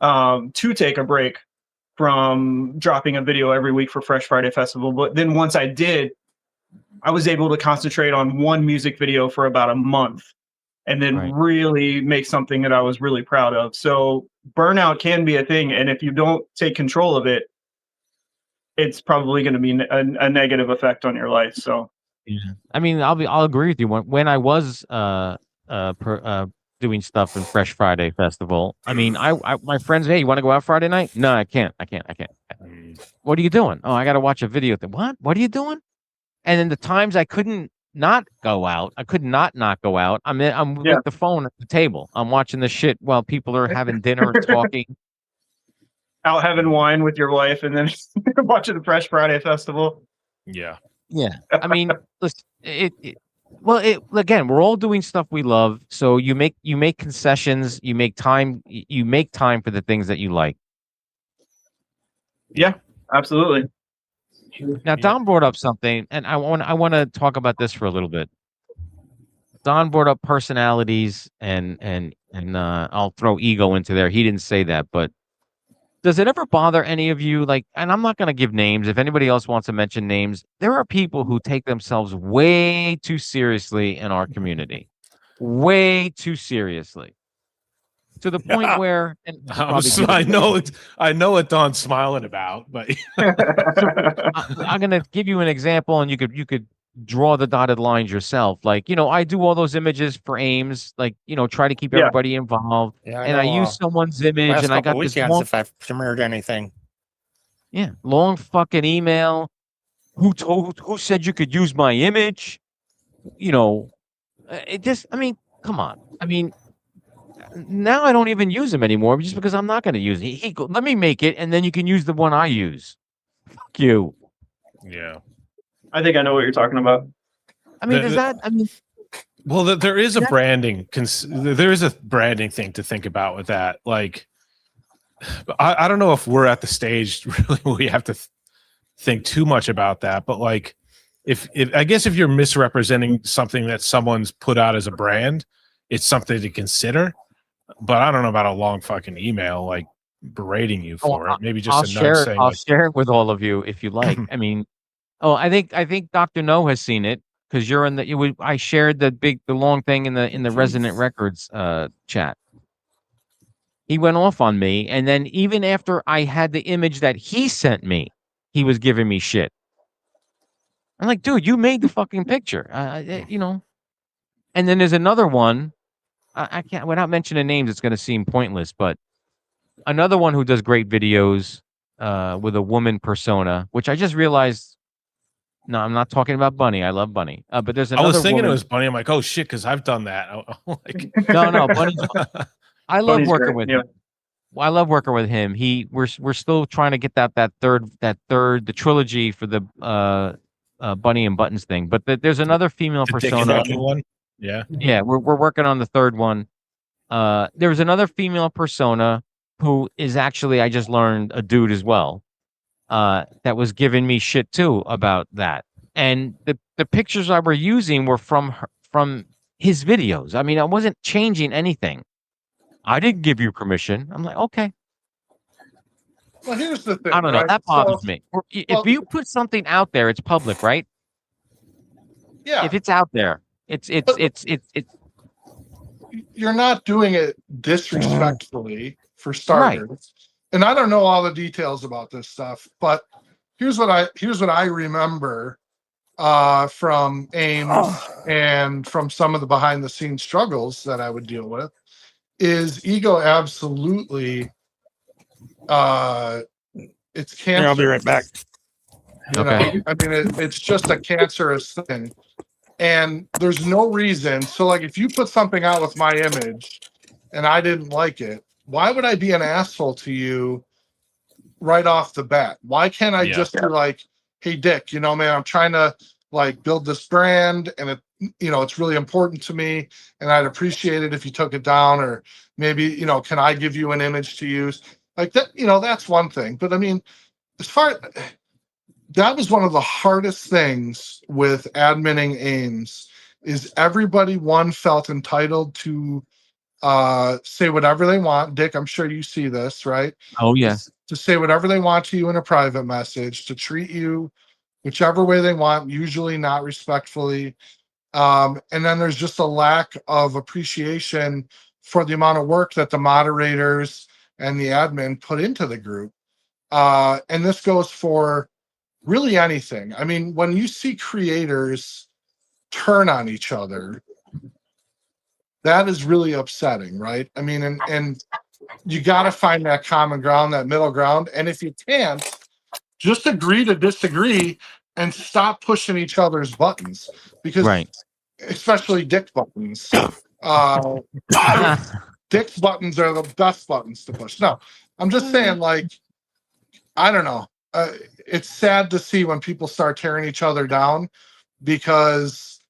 to take a break from dropping a video every week for Fresh Friday Festival. But then once I did, I was able to concentrate on one music video for about a month, and then really make something that I was really proud of. So burnout can be a thing. And if you don't take control of it, it's probably going to be a negative effect on your life. So, yeah. I mean, I'll agree with you. When I was doing stuff in Fresh Friday Festival, I mean, my friends, hey, you want to go out Friday night? No, I can't. What are you doing? Oh, I got to watch a video. What are you doing? And then the times I couldn't not go out, I could not go out. I'm with the phone at the table. I'm watching the shit while people are having dinner, talking, out having wine with your wife, and then watching the Fresh Friday Festival. Yeah. I mean, listen, again, we're all doing stuff we love. So you make concessions, you make time for the things that you like. Yeah, absolutely. Now, Don brought up something, and I want to talk about this for a little bit. Don brought up personalities, and I'll throw ego into there. He didn't say that, but does it ever bother any of you? Like, and I'm not going to give names. If anybody else wants to mention names, there are people who take themselves way too seriously in our community, way too seriously, to the point where, and I know what Don's smiling about, but I'm going to give you an example, and you could draw the dotted lines yourself. Like, I do all those images for Ames, like, try to keep everybody involved. Yeah, I use someone's image, and I got this long, if I've premiered anything. Yeah, long fucking email. Who said you could use my image? It just, I mean, come on. I mean, now I don't even use him anymore just because I'm not going to use it. Let me make it, and then you can use the one I use. Fuck you. Yeah. I think I know what you're talking about. I mean, well, there is a branding. There is a branding thing to think about with that. Like, I don't know if we're at the stage really where we have to think too much about that. But like, if I guess if you're misrepresenting something that someone's put out as a brand, it's something to consider. But I don't know about a long fucking email like berating you for it. Maybe just I'll share it with all of you if you like. I mean. Oh, I think Dr. Nooo has seen it, because you're in the. I shared the long thing in the Resonant Records chat. He went off on me, and then even after I had the image that he sent me, he was giving me shit. I'm like, dude, you made the fucking picture, And then there's another one. I can't, without mentioning names, it's going to seem pointless, but another one who does great videos with a woman persona, which I just realized. No, I'm not talking about Bunny. I love Bunny. But there's I another was thinking woman. it was Bunny. I'm like, oh shit, because I've done that. Like, No, Bunny's. I love Bunny's working great, with yeah. him. I love working with him. We're still trying to get that third the trilogy for the Bunny and Buttons thing. But there's another female the Dick persona. Fucking one. Yeah. Yeah, we're working on the third one. There was another female persona who is actually, I just learned, a dude as well. That was giving me shit too about that. And the pictures I were using were from his videos. I mean, I wasn't changing anything. I didn't give you permission. I'm like, okay. Well, here's the thing. I don't know. right? That bothers me. If you put something out there, it's public, right? Yeah. If it's out there, it's You're not doing it disrespectfully, for starters. Right. And I don't know all the details about this stuff, but here's what I remember from Ames and from some of the behind the scenes struggles that I would deal with is ego absolutely it's cancer. Yeah, I'll be right back. You know, I mean, it's just a cancerous thing. And there's no reason. So, like, if you put something out with my image and I didn't like it, why would I be an asshole to you right off the bat? Why can't I just be like, hey, Dick, you know, man, I'm trying to like build this brand and it, you know, it's really important to me and I'd appreciate it if you took it down, or maybe, you know, can I give you an image to use? Like that, you know, that's one thing. But I mean, that was one of the hardest things with adminning Ames is everybody felt entitled to say whatever they want. Dick, I'm sure you see this, right? Oh yeah. To say whatever they want to you in a private message, to treat you whichever way they want, usually not respectfully. And then there's just a lack of appreciation for the amount of work that the moderators and the admin put into the group. And this goes for really anything. I mean, when you see creators turn on each other, that is really upsetting, right? I mean, and you got to find that common ground, that middle ground. And if you can't, just agree to disagree and stop pushing each other's buttons, because especially Dick buttons. Dick's buttons are the best buttons to push. No, I'm just saying, like, I don't know. It's sad to see when people start tearing each other down, because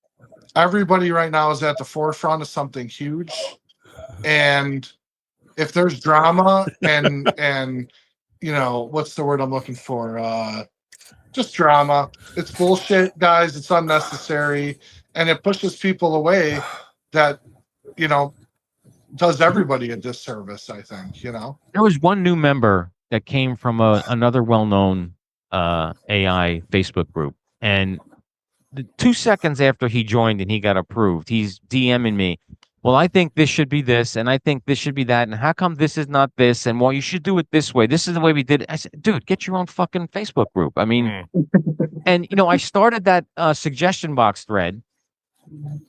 everybody right now is at the forefront of something huge. And if there's drama and you know, what's the word I'm looking for? Just drama. It's bullshit, guys. It's unnecessary. And it pushes people away that, you know, does everybody a disservice, I think, you know? There was one new member that came from another well-known AI Facebook group. And 2 seconds after he joined and he got approved, he's DMing me, well, I think this should be this, and I think this should be that, and how come this is not this, and well, you should do it this way. This is the way we did it. I said, dude, get your own fucking Facebook group. I mean, and, you know, I started that suggestion box thread,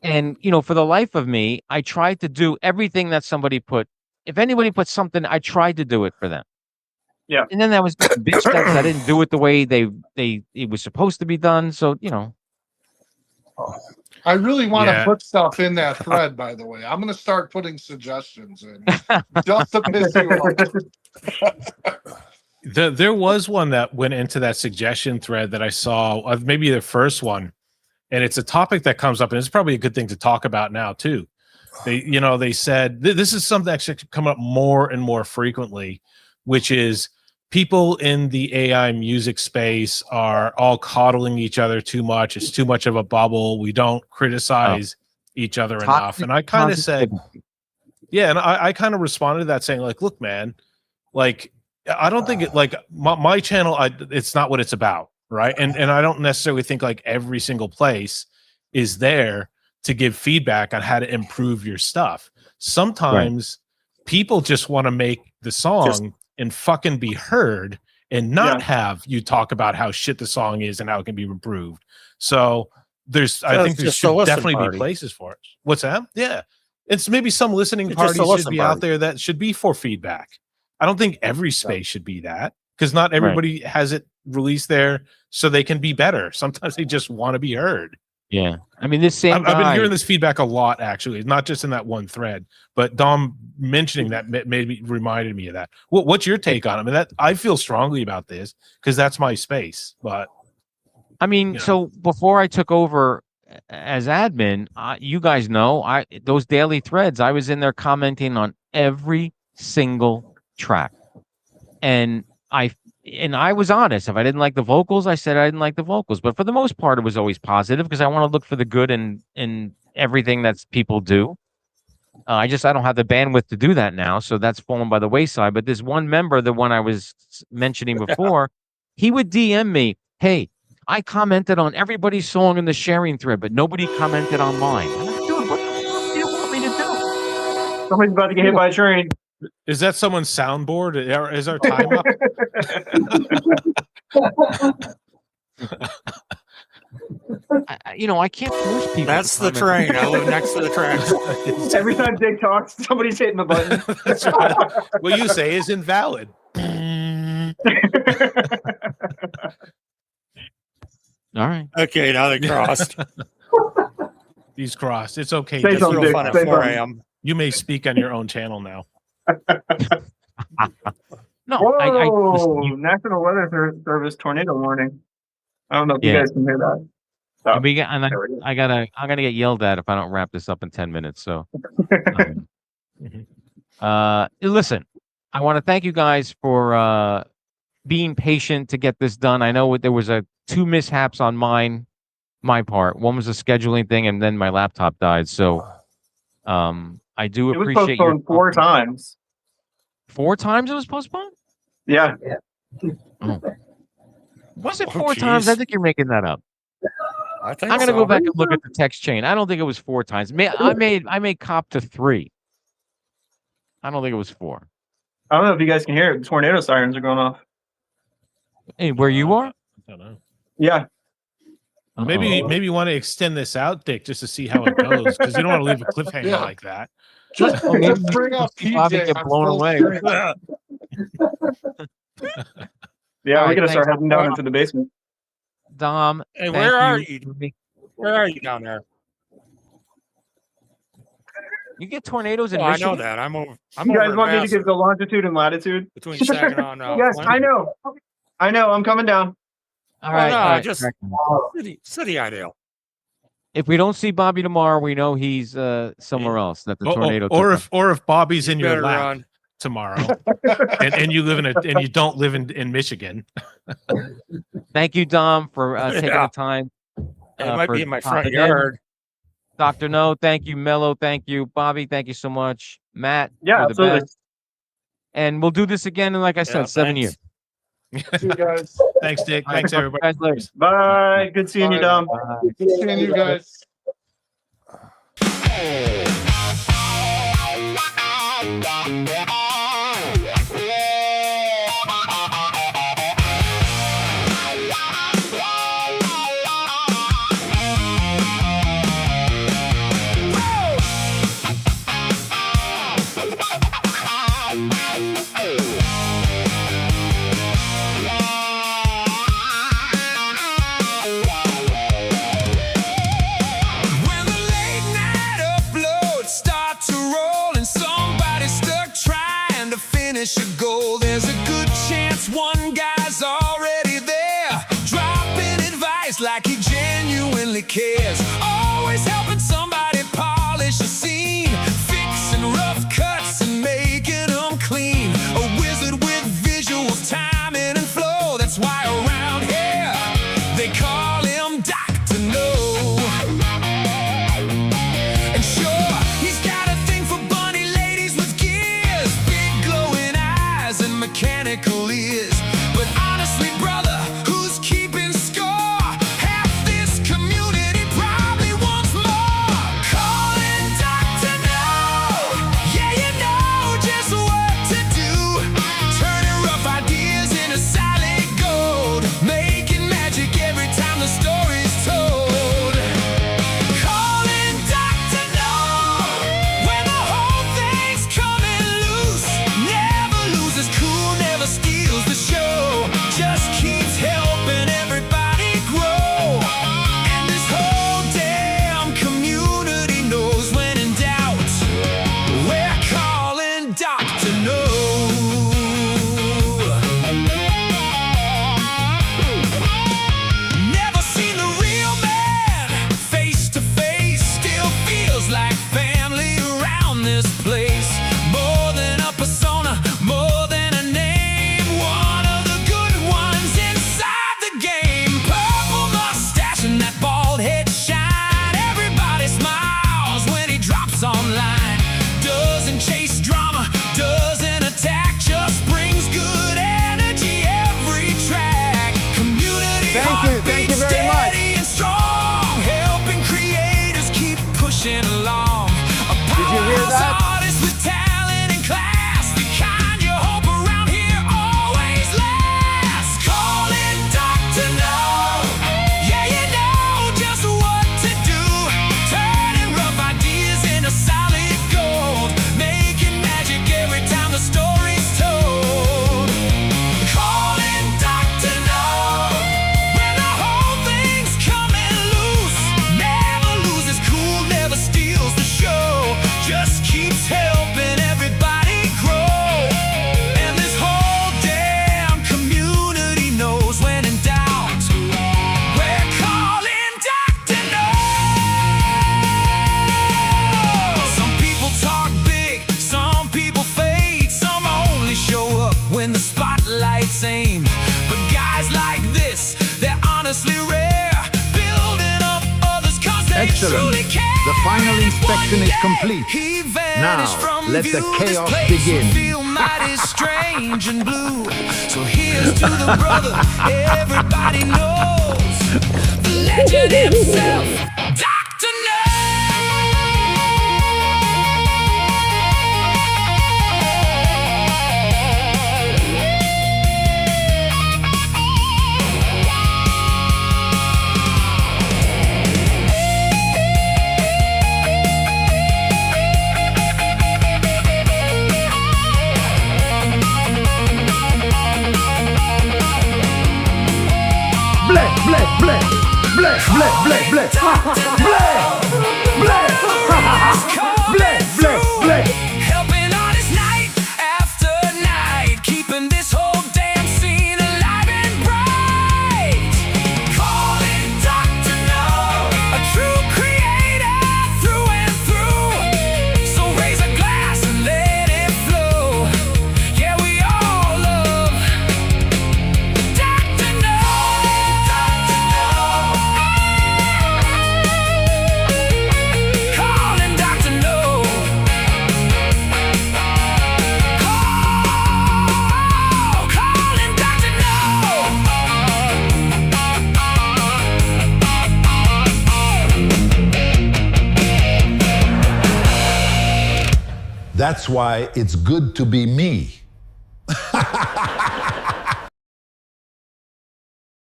and, you know, for the life of me, I tried to do everything that somebody put. If anybody put something, I tried to do it for them. Yeah. And then that was bitch that I didn't do it the way it was supposed to be done. So, you know. I really want to put stuff in that thread, by the way. I'm going to start putting suggestions in just to piss you off. There was one that went into that suggestion thread that I saw, maybe the first one, and it's a topic that comes up, and it's probably a good thing to talk about now too. They said this is something that should come up more and more frequently, which is people in the AI music space are all coddling each other too much. It's too much of a bubble. We don't criticize each other enough. And I kind of said, yeah, and I kind of responded to that saying, like, look, man, like, I don't think it, like my channel, it's not what it's about, right? And I don't necessarily think like every single place is there to give feedback on how to improve your stuff. Sometimes people just want to make the song and fucking be heard and not have you talk about how shit the song is and how it can be improved. So I think there should definitely be places for it. What's that? Yeah. It's maybe some listening parties should be out there that should be for feedback. I don't think every space should be that, because not everybody has it released there so they can be better. Sometimes they just want to be heard. Yeah. I mean, this same I've been guy- hearing this feedback a lot, actually, not just in that one thread, but Dom mentioning that reminded me of that. What's your take on it? I mean, I feel strongly about this because that's my space. But I mean, so before I took over as admin, you guys know, those daily threads, I was in there commenting on every single track, and I was honest. If I didn't like the vocals, I said I didn't like the vocals. But for the most part, it was always positive because I want to look for the good in everything that people do. I don't have the bandwidth to do that now, so that's fallen by the wayside. But this one member, the one I was mentioning before, he would DM me, "Hey, I commented on everybody's song in the sharing thread, but nobody commented on mine." I'm like, dude, what the fuck do you want me to do? Somebody's about to get hit by a train. is that someone's soundboard? Is our time up? I can't force people. That's the train. I live next to the tracks. Every time Dick talks, somebody's hitting the button. That's right. What you say is invalid. All right. Okay, now they crossed. He's crossed. It's okay. Say It's something, real Dick. fun at Say 4 something. a.m. You may speak on your own channel now. No, Whoa! listen, National Weather Service tornado warning. I don't know if you Yeah. guys can hear that. So, I'm gonna get yelled at if I don't wrap this up in 10 minutes. So, listen, I want to thank you guys for being patient to get this done. I know there was two mishaps on my part. One was a scheduling thing, and then my laptop died. So, I do it was appreciate your postponed 4 times. 4 times it was postponed. Yeah. Was it Oh, 4 times? geez. I think you're making that up. I think I'm gonna so. go back and look at the text chain. I don't think it was 4 times. I made cop to 3. I don't think it was 4. I don't know if you guys can hear it. The tornado sirens are going off. Hey, where you are? I don't know. Yeah. Maybe you want to extend this out, Dick, just to see how it goes, because you don't want to leave a cliffhanger Yeah. like that. Just, maybe just bring up Bobby PJ. get on blown full away. screen. Yeah, All we're right, gonna start thanks. heading down into the basement. Dom, Hey, thank where are you. you? Where are you down there? You get tornadoes in Oh, I Michigan? know that. I'm over. I'm You over guys in want me to Vassar, give the longitude and latitude? between Saginaw and Yes, Flint. I know. I know. I'm coming down. All right, no, all right. just city ideal. If we don't see Bobby tomorrow, we know he's somewhere else. That the tornado. Or took him. if Bobby's in your Better lap run. tomorrow, and you live and you don't live in Michigan. Thank you, Dom, for taking Yeah. the time. It might for be in my front popping in. yard. Dr. No, thank you. Mello, thank you. Bobby, thank you so much. Matt, Yeah, you're the absolutely. best. And we'll do this again in, like I said, Yeah, 7 thanks. years. See you guys. Thanks, Dick. All right, Thanks, talk to you everybody. guys later. Bye. Good seeing you, Bye. Dom. Bye. Good seeing you guys. When the late night uploads start to roll and somebody's stuck trying to finish a goal, there's a good chance one guy's already there, dropping advice like he genuinely cares. Always helping somebody polish a scene, fixing rough cuts and making them clean. A wizard with visuals, timing and flow. That's why around here they call him Dr. No. And sure, he's got a thing for bunny ladies with gears, big glowing eyes and mechanical ears. But honestly, brother, who's keeping score? Half this community probably Excellent. The final inspection is complete. Now, let the chaos begin. Feel mighty strange and blue. So here's to the brother everybody knows. The legend himself, Dr. Bleh. Helping artists night after night, keeping this whole damn scene alive and bright. Calling Dr. No, a true creator through and through. So raise a glass and let it flow. Yeah, we all love Dr. No. Calling Dr. No. Calling Dr. No. That's why it's good to be me.